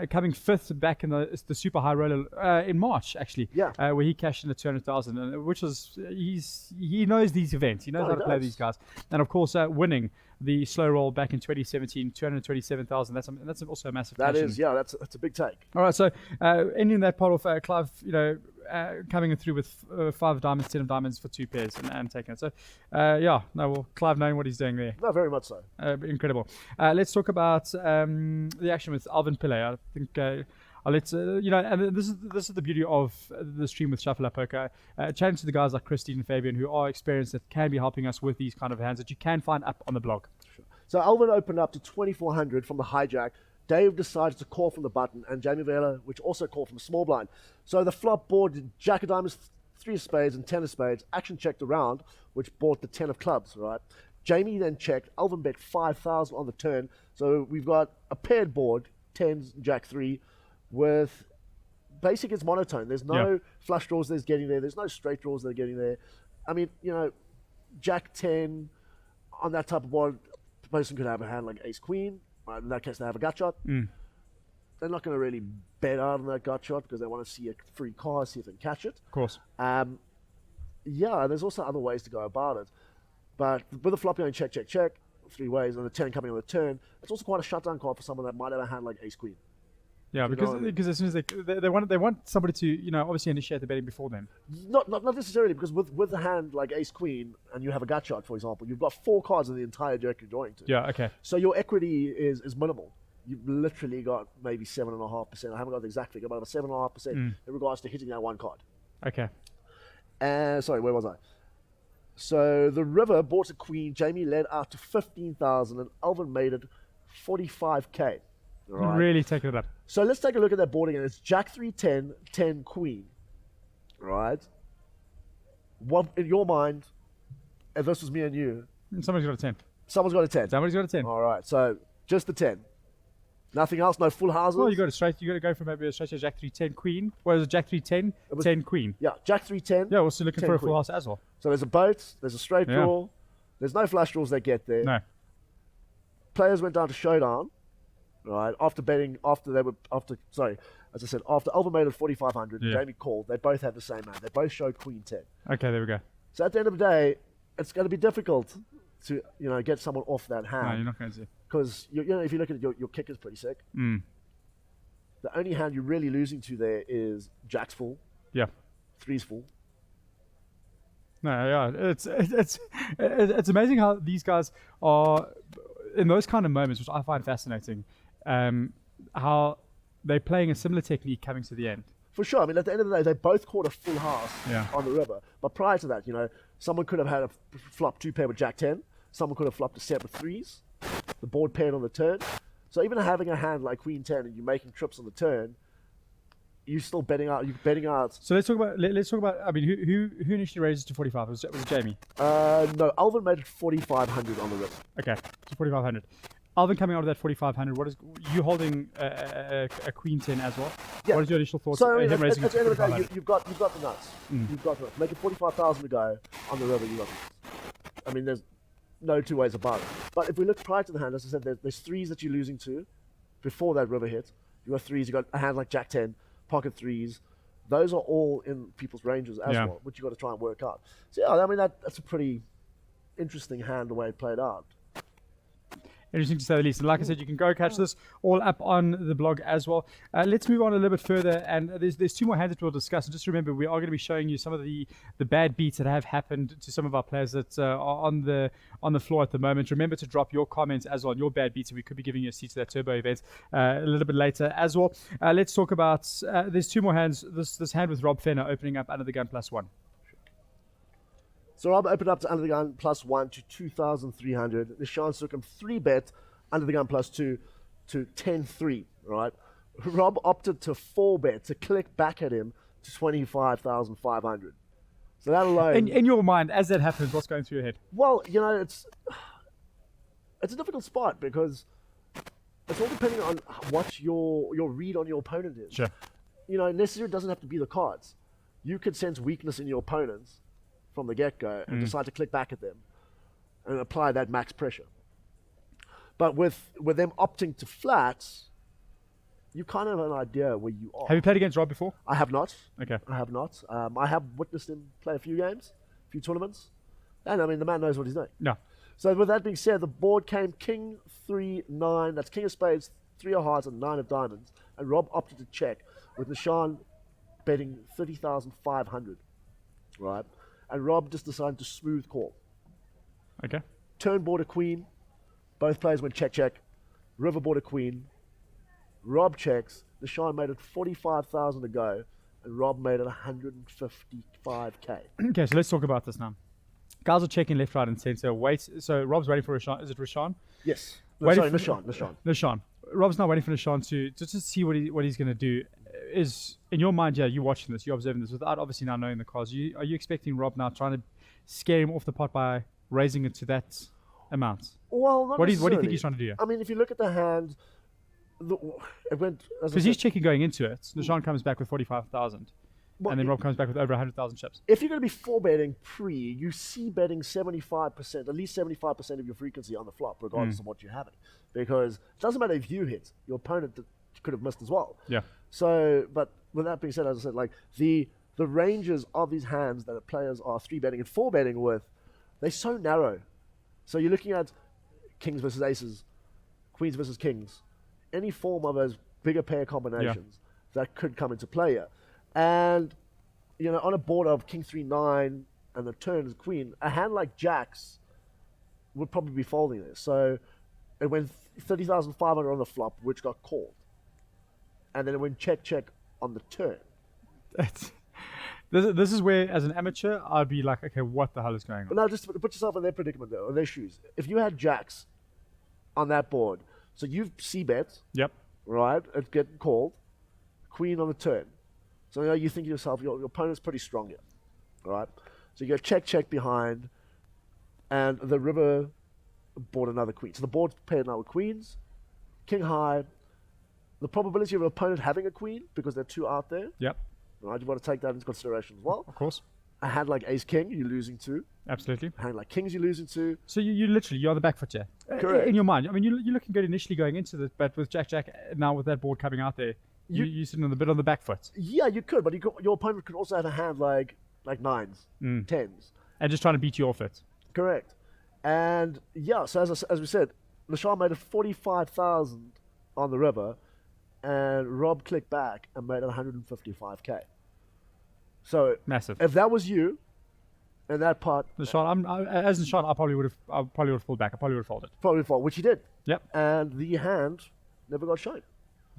coming fifth back in the super high roller in March, actually, where he cashed in the 200,000, which was he knows these events. He knows how to play these guys. And of course, winning the slow roll back in 2017, 227,000. That's also a massive. That is, that's a big take. All right, so ending that part off, Clive, coming through with 5 of diamonds, 10 of diamonds for 2 pairs and taking it. So, Clive knowing what he's doing there. No, very much so. Incredible. Let's talk about the action with Alvin Pillay. I think and this is the beauty of the stream with Shuffle Up Poker. Chatting to the guys like Christine and Fabian who are experienced that can be helping us with these kind of hands that you can find up on the blog. Sure. So Alvin opened up to 2,400 from the hijack. Dave decided to call from the button, and Jamie Vela, which also called from the small blind. So the flop board, Jack of Diamonds, 3 of Spades, and 10 of Spades. Action checked around, which bought the 10 of Clubs, right? Jamie then checked. Alvin bet 5,000 on the turn. So we've got a paired board, 10s, Jack 3, with basic is monotone. There's no flush draws that's getting there. There's no straight draws that are getting there. I mean, Jack 10 on that type of board, the person could have a hand like Ace Queen. Right? In that case, they have a gut shot. They're not going to really bet out on that gut shot because they want to see a free card, see if they can catch it. Of course. There's also other ways to go about it. But with the flop going check, check, check, 3 ways, and the 10 coming on the turn, it's also quite a shutdown card for someone that might have a hand like Ace Queen. Yeah, because as soon as they want somebody to obviously initiate the betting before then. Not necessarily, because with a hand like Ace Queen and you have a gut shot, for example, you've got 4 cards in the entire deck you're drawing to. Yeah, okay. So your equity is minimal. You've literally got maybe 7.5%. I haven't got the exact figure, but about 7.5% in regards to hitting that 1 card. Okay. Sorry, where was I? So the river bought a queen. Jamie led out to 15,000, and Alvin made it 45k. Right. Really taking it up. So let's take a look at that board again. It's Jack 3, 10, 10 queen. Right? What in your mind, if this was me and you? Somebody's got a 10. Someone's got a 10. Somebody's got a 10. All right. So just the 10. Nothing else. No full houses. Well, you got to go from maybe a straight to Jack 3, 10 queen. What is it? Jack 3, 10, 10 queen. Yeah, Jack 3, 10. Yeah, also looking for a full queen. house as well. So there's a boat. There's a straight draw. There's no flush draws that get there. No. Players went down to showdown. Right, after Alvin made it 4,500, Jamie called. They both had the same hand. They both showed Queen 10. Okay, there we go. So at the end of the day, it's going to be difficult to get someone off that hand. No, you're not going to. Because if you look at it, your kick is pretty sick. The only hand you're really losing to there is Jack's full. Yeah. 3's full. No, yeah, it's amazing how these guys are in those kind of moments, which I find fascinating. How they're playing a similar technique coming to the end. For sure. I mean, at the end of the day, they both caught a full house on the river. But prior to that, someone could have had a flop 2 pair with Jack 10. Someone could have flopped a set with 3s. The board paired on the turn. So even having a hand like Queen 10 and you're making trips on the turn, you're still betting out. You're betting out. So let's talk about. I mean, who initially raised it to 45? Was it Jamie? No, Alvin made it 4,500 on the river. Okay, so 4,500. Alvin coming out of that 4,500. What is you holding a Queen 10 as well? Yeah. What is your initial thoughts? So at him raising the end of the day, 4,500? you've got the nuts. You've got the nuts. Make it 45,000 to go on the river. You got the nuts. I mean, there's no 2 ways about it. But if we look prior to the hand, as I said, there's 3s that you're losing to before that river hit. You got 3s. You got a hand like Jack 10, pocket 3s. Those are all in people's ranges as well, which you got to try and work out. So yeah, I mean that's a pretty interesting hand the way it played out. Interesting to say the least. And like I said, you can go catch this all up on the blog as well. Let's move on a little bit further. And there's 2 more hands that we'll discuss. And just remember, we are going to be showing you some of the bad beats that have happened to some of our players that are on the floor at the moment. Remember to drop your comments as well on your bad beats. And we could be giving you a seat to that turbo event a little bit later as well. Let's talk about, there's 2 more hands. This hand with Rob Fenner opening up under the gun +1. So Rob opened up to under the gun +1 to 2,300. Nishan took him 3-bet under the gun +2 to 10-3. Right. Rob opted to 4-bet to click back at him to 25,500. So that alone. In your mind, as that happens, what's going through your head? Well, it's a difficult spot because it's all depending on what your read on your opponent is. Sure. Necessarily doesn't have to be the cards. You could sense weakness in your opponents from the get-go and decide to click back at them and apply that max pressure. But with them opting to flats, you kind of have an idea where you are. Have you played against Rob before? I have not. Okay. I have not. I have witnessed him play a few games, a few tournaments. And I mean, the man knows what he's doing. No. So with that being said, the board came King 3, 9. That's King of Spades, 3 of Hearts, and 9 of Diamonds. And Rob opted to check with Nishan betting 30,500. Right? And Rob just decided to smooth call. Okay. Turn board a queen. Both players went check, check. River board a queen. Rob checks. Nishan made it 45,000 to go. And Rob made it 155k. Okay, so let's talk about this now. Guys are checking left, right, and center. Wait, so Rob's waiting for Rashawn. Is it Rashawn? Yes. Nishan. Rob's now waiting for Nishan to just see what he's going to do. Is in your mind, you're watching this, you're observing this without obviously now knowing the cards. Are you expecting Rob now trying to scare him off the pot by raising it to that amount? Well, What do you think he's trying to do here? I mean, if you look at the hand, it went as I Because he's said, checking going into it. Nishan comes back with 45,000. well, And then Rob comes back with over 100,000 chips. if you're going to be 4-betting pre, you see betting 75%, at least 75% of your frequency on the flop, regardless of what you're having, because it doesn't matter if you hit, your opponent could have missed as well. Yeah. So, but with that being said, as I said, like the ranges of these hands that players are 3-betting and 4-betting with, they're so narrow. So you're looking at kings versus aces, queens versus kings, any form of those bigger pair combinations that could come into play here. And, you know, on a board of king 3-9 and the turn is queen, a hand like jacks would probably be folding this. So it went 30,500 on the flop, which got called. And then it went check on the turn. This is where, as an amateur, I'd be like, okay, what the hell is going on? But now just put yourself in their predicament, though, in their shoes. If you had jacks on that board, so you've c-bet, Yep. right? It get called, queen on the turn. So you think to yourself, your opponent's pretty strong here, right? So you go check behind, and the river bought another queen. So the board's paired now with queens, king high. The probability of an opponent having a queen, because there are two out there, Yep. right? You want to take that into consideration as well. Of course. A hand like ace king, you're losing to. Absolutely. A hand like kings, you're losing to. So you literally, you're on the back foot here. Correct. In your mind. I mean, you're looking good initially going into this, but with Jack, now with that board coming out there, you're sitting on the bit on the back foot. Yeah, you could, but your opponent could also have a hand like nines, tens. And just trying to beat you off it. Correct. And yeah, so as we said, Lashar made a 45,000 on the river, and Rob clicked back and made 155k. So Massive. if that was you, in that part, Nishan, as Nishan, I probably would have pulled back. I probably would have folded. probably fault, which he did. Yep. And the hand never got shown.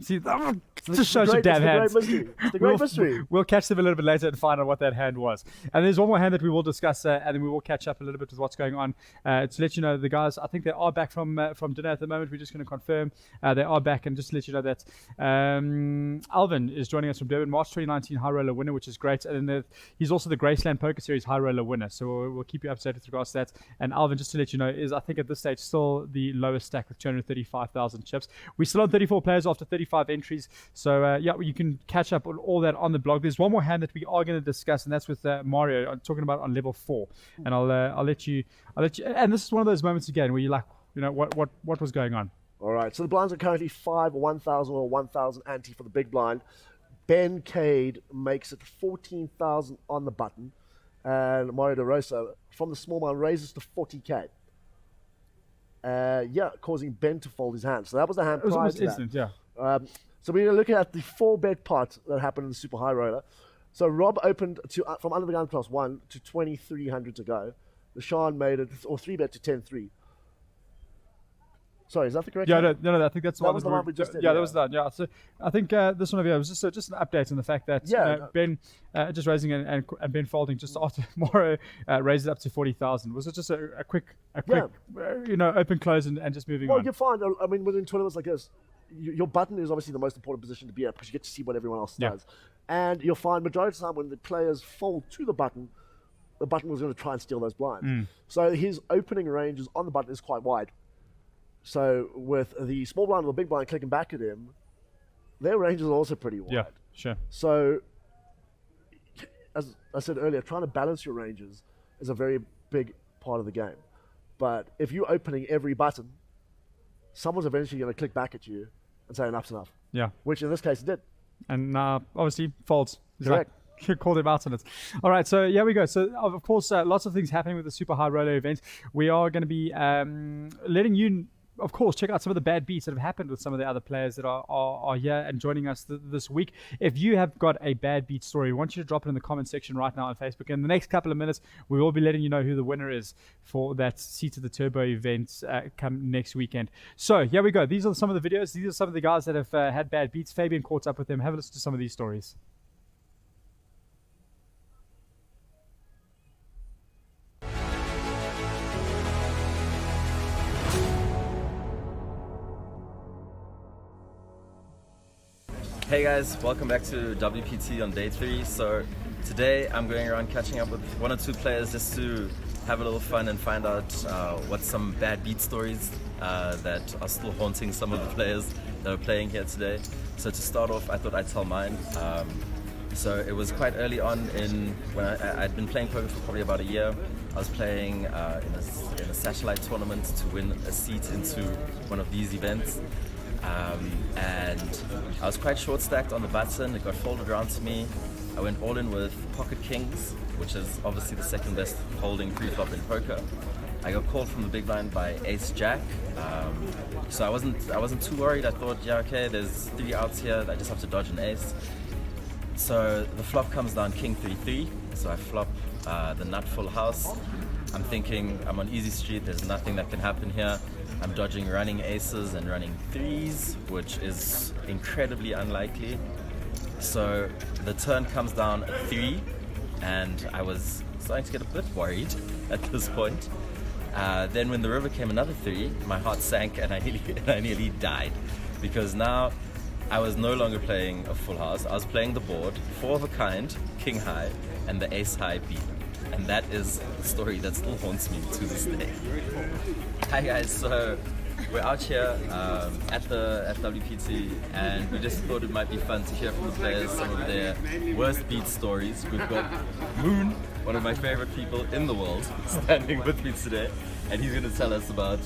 See, that It's just shows you the damn great hands. mystery. It's the great mystery. We'll catch them a little bit later and find out what that hand was. And there's one more hand that we will discuss, and then we will catch up a little bit with what's going on. To let you know, the guys, I think they are back from dinner at the moment. We're just going to confirm they are back, and just to let you know that Alvin is joining us from Durban, March 2019 High Roller winner, which is great. And then he's also the Graceland Poker Series High Roller winner. So we'll keep you up to date with regards to that. And Alvin, just to let you know, is I think at this stage still the lowest stack with 235,000 chips. We're still on 34 players after 35 entries. So yeah, you can catch up on all that on the blog. There's one more hand that we are going to discuss, and that's with Mario. I'm talking about on level 4, and I'll let you. And this is one of those moments again where you're like, you know, what was going on? All right, so the blinds are currently 5, 1,000 or 1,000 ante for the big blind. Ben Cade makes it 14,000 on the button, and Mario De Rosa from the small blind raises to 40k. Yeah, causing Ben to fold his hand. So that was the hand It was prior almost to instant, that. yeah. So we're looking at the 4-bet pot that happened in the Super High Roller. So Rob opened to from under the gun +1 to 2,300 to go. Lashawn made it, or 3-bet to 10-3. Sorry, is that the correct? Yeah, hand? no, I think that's the That one. was the one we just did, Yeah, yeah. that was that. Yeah, so I think this one over here was just an update on the fact that Yeah. Ben just raising and Ben folding just after Morrow raised it up to 40,000. Was it just a quick open close and just moving Well, on? you're fine. I mean, within tournaments like this, your button is obviously the most important position to be at because you get to see what everyone else Yeah. does. And you'll find majority of the time when the players fold to the button was going to try and steal those blinds. So his opening ranges on the button is quite wide. So with the small blind or the big blind clicking back at him, their ranges are also pretty wide. Yeah, sure. So, as I said earlier, trying to balance your ranges is a very big part of the game. But if you're opening every button, someone's eventually going to click back at you and say enough's enough. Yeah. Which in this case it did. And obviously folds. He's Correct. like, called him out on it. All right, so here we go. So of course, lots of things happening with the Super High Roller event. We are going to be letting you, of course, check out some of the bad beats that have happened with some of the other players that are here and joining us this week. If you have got a bad beat story, I want you to drop it in the comment section right now on Facebook. In the next couple of minutes, we will be letting you know who the winner is for that Seat of the Turbo event come next weekend. So here we go. These are some of the videos. These are some of the guys that have had bad beats. Fabian caught up with them. Have a listen to some of these stories. Hey guys, welcome back to WPT on day 3. So today I'm going around catching up with one or two players just to have a little fun and find out what some bad beat stories that are still haunting some of the players that are playing here today. So to start off, I thought I'd tell mine. So it was quite early on when I'd been playing poker for probably about a year. I was playing in a satellite tournament to win a seat into one of these events. And I was quite short stacked on the button. It got folded around to me. I went all in with pocket kings, which is obviously the second best holding pre-flop in poker. I got called from the big blind by ace jack. So I wasn't too worried. I thought, yeah, okay, there's 3 outs here. I just have to dodge an ace. So the flop comes down king 3-3. So I flop the nut full house. I'm thinking I'm on easy street. There's nothing that can happen here. I'm dodging running aces and running 3s, which is incredibly unlikely. So the turn comes down a 3, and I was starting to get a bit worried at this point. Then when the river came another 3, my heart sank and I nearly died, because now I was no longer playing a full house. I was playing the board, 4 of a kind, king high, and the ace high beat. And that is the story that still haunts me to this day. Hi guys, so we're out here at WPT, and we just thought it might be fun to hear from the players some of their worst beat stories. We've got Moon, one of my favorite people in the world, standing with me today, and he's going to tell us about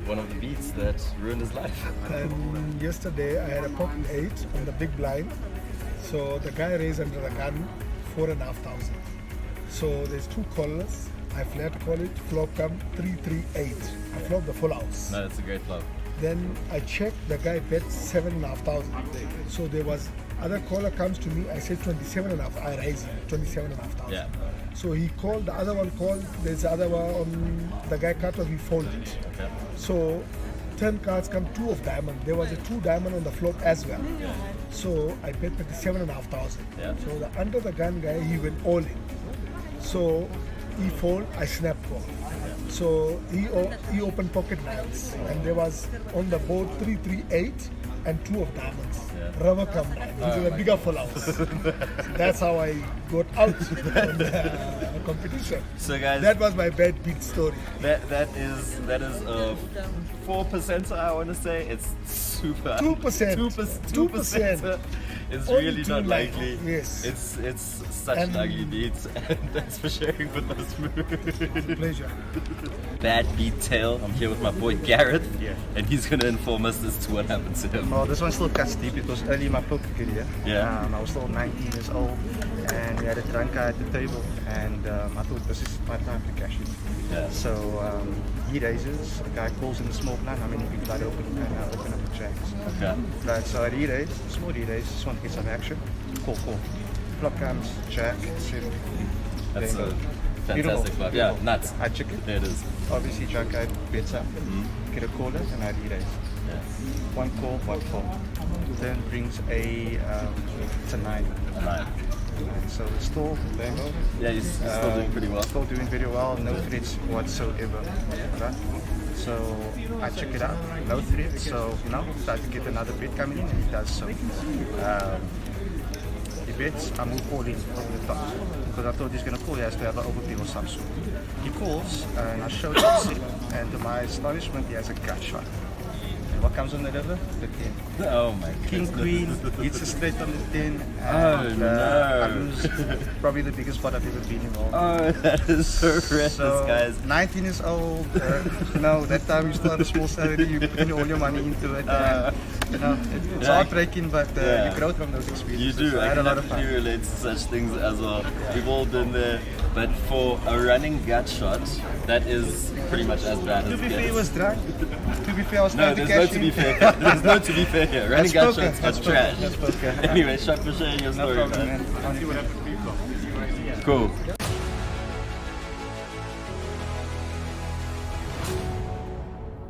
one of the beats that ruined his life. And yesterday I had a pocket 8 on the big blind. So the guy raised under the gun 4,500. So there's 2 callers. I flat call it, flop come 338. I flop the full house. No, that's a great flop. Then I check, the guy bet 7,500. So there was other caller comes to me, I said 27,500. I raise him 27,500. Yeah. So he called, the other one called, there's the other one, the guy cut off, he folded. Okay. So 10 cards come, 2 of diamond. There was a 2 diamond on the flop as well. Yeah. So I bet 27,500. Yeah. So the under the gun guy, he went all in. So he fold, I snap call. So he opened pocket 9s, and there was on the board 338 and 2 of diamonds. Yeah. Rubber come down. It was a bigger full house. That's how I got out from the competition. So guys, that was my bad beat story. that is a 4%. I want to say it's super 2%. 2%. It's Only really 2 not lines. likely. Yes. It's such an ugly beat, and thanks for sharing with us. Pleasure. Bad beat tale. I'm here with my boy Garrett, and he's gonna inform us as to what happened to him. Well, this one still cuts deep. It was early in my poker career. Yeah. I was still 19 years old, and we had a drunk guy at the table, and I thought this is my time to cash in. Yeah. So he raises, the guy calls in the small blind, how many people I'd open, and I open up the jacks. Okay. Right, so I re-raise, small re-raise, just want to get some action. Call. Flop comes, jack, 7. That's Then a fantastic beautiful, flop. beautiful. Yeah, nuts. I check it. There it is. Obviously, drunk guy bets up, get a caller, and I re-raise. Yeah. 1 call, 1 fold. Then brings it's a 9. A 9. And so it's still playing well. Yeah, he's still doing pretty well. Still doing very well, no threats whatsoever. Right? So I check it out, no threats. So try to get another bet coming in, and he does so. He bets, I move all in over the top because I thought he's going to call. He has to have an overplay or some sort. He calls, and I show him the set, and to my astonishment, he has a gut shot. And what comes on the river? The 10. Oh my god. King Queen hits a straight on the 10. Oh And, no. I lose probably the biggest spot I've ever been involved. Oh, that is so horrendous, So, guys. 19 years old, that time you still had a small salary, you put in all your money into it. It's heartbreaking, but you grow from those You experiences. do. So I I had can a lot of definitely fun. relate to such things as well. We've all been there. But for a running gut shot, that is pretty much as bad as To it be fair, he gets. was drunk. To be fair, I was No, trying to there's no cash to be in. fair. There's no to be fair here. Running gut poker, shots are that's poker, trash. that's poker. Anyway, shot for sharing your No story, problem, man. man. Cool.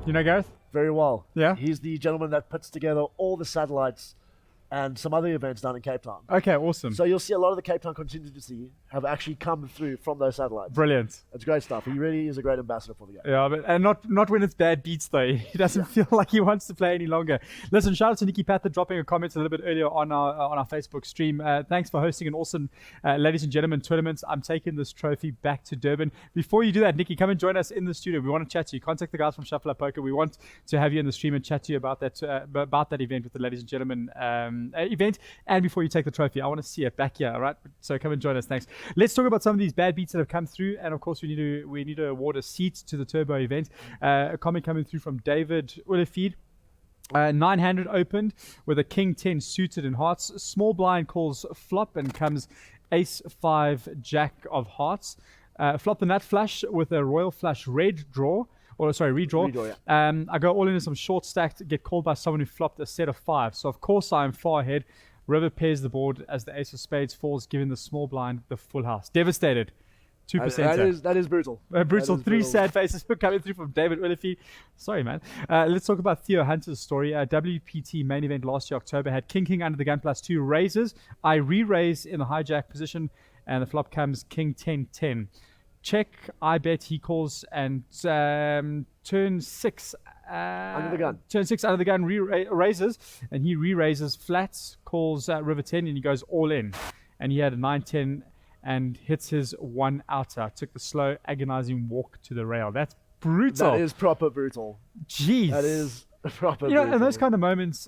You know Gareth? Very well. Yeah? He's the gentleman that puts together all the satellites and some other events down in Cape Town. Okay, awesome. So you'll see a lot of the Cape Town contingency have actually come through from those satellites. Brilliant. It's great stuff. He really is a great ambassador for the game. Yeah, and not when it's bad beats though. He doesn't feel like he wants to play any longer. Listen, shout out to Nikki Pather dropping a comment a little bit earlier on our Facebook stream. Thanks for hosting an awesome, ladies and gentlemen, tournament. I'm taking this trophy back to Durban. Before you do that, Nikki, come and join us in the studio. We want to chat to you. Contact the guys from Shuffle Up Poker. We want to have you in the stream and chat to you about that event with the ladies and gentlemen event. And before you take the trophy, I want to see it back here. All right. So come and join us. Thanks. Let's talk about some of these bad beats that have come through, and of course we need to award a seat to the Turbo event. A comment coming through from David Ullefeed. 900 opened with a King 10 suited in hearts. Small blind calls flop and comes Ace 5 Jack of hearts. Flop the nut flush with a Royal Flush redraw. Redraw, yeah. I go all in some short stacked, get called by someone who flopped a set of 5. So of course I am far ahead. River pairs the board as the Ace of Spades falls, giving the small blind the full house. Devastated. 2%. That is brutal. Brutal. Three sad faces coming through from David Ullefeed. Sorry, man. Let's talk about Theo Hunter's story. WPT main event last year, October, had King under the gun plus 2 raises. I re-raise in the hijack position, and the flop comes King 10-10. Check, I bet he calls, and turn 6 under the gun. Turn 6 under the gun, raises, and he re-raises flats, calls River 10, and he goes all in. And he had a 9-10 and hits his one outer. Took the slow, agonizing walk to the rail. That's brutal. That is proper brutal. Jeez. That is proper brutal. Brutal. In those kind of moments,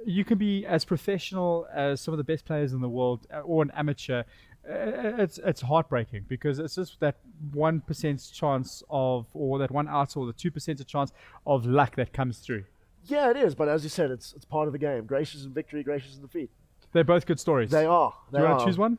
you can be as professional as some of the best players in the world or an amateur. It's heartbreaking because it's just that 1% chance of, or that one out, or the 2% chance of luck that comes through. Yeah, it is. But as you said, it's part of the game. Gracious in victory, gracious in defeat. They're both good stories. They are. Do you want to choose one?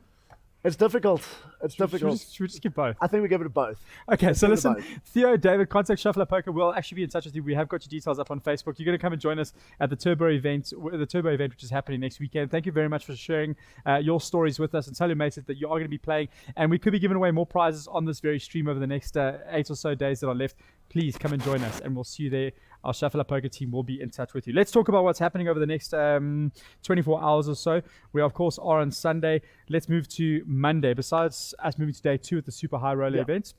It's difficult. It's difficult. Should we just give both? I think we give it a both. Okay, so listen, Theo, David, contact Shuffle Up Poker. We'll actually be in touch with you. We have got your details up on Facebook. You're going to come and join us at the Turbo event, which is happening next weekend. Thank you very much for sharing your stories with us, and tell your mates that you are going to be playing. And we could be giving away more prizes on this very stream over the next 8 or so days that are left. Please come and join us, and we'll see you there. Our Shuffle Up Poker team will be in touch with you. Let's talk about what's happening over the next 24 hours or so. We, of course, are on Sunday. Let's move to Monday. Besides us moving to day 2 at the Super High Roller event,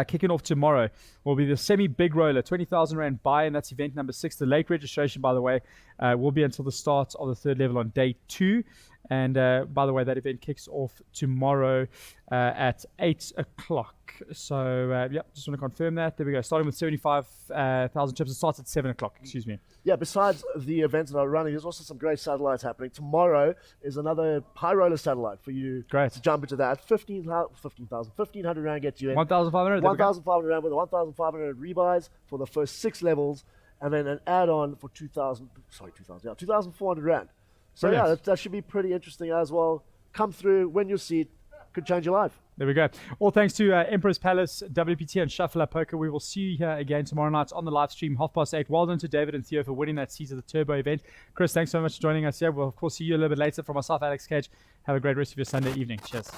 kicking off tomorrow will be the semi-big roller, 20,000 Rand buy-in. That's event number 6. The late registration, by the way, will be until the start of the 3rd level on day 2. And by the way, that event kicks off tomorrow at 8 o'clock. So, just want to confirm that. There we go. Starting with 75,000 chips. It starts at 7 o'clock. Excuse me. Yeah, besides the events that are running, there's also some great satellites happening. Tomorrow is another high roller satellite for you to jump into that. 1,500 Rand gets you in. 1,500? 1,500 Rand with 1,500 rebuys for the first 6 levels, and then an add-on for 2,400 Rand. So Brilliant. that should be pretty interesting as well. Come through, win your seat, could change your life. There we go. All thanks to Emperor's Palace, WPT, and Shuffle Up Poker. We will see you here again tomorrow night on the live stream, 8:30. Well done to David and Theo for winning that seat of the Turbo event. Chris, thanks so much for joining us here. We'll, of course, see you a little bit later. From myself, Alex Cage. Have a great rest of your Sunday evening. Cheers.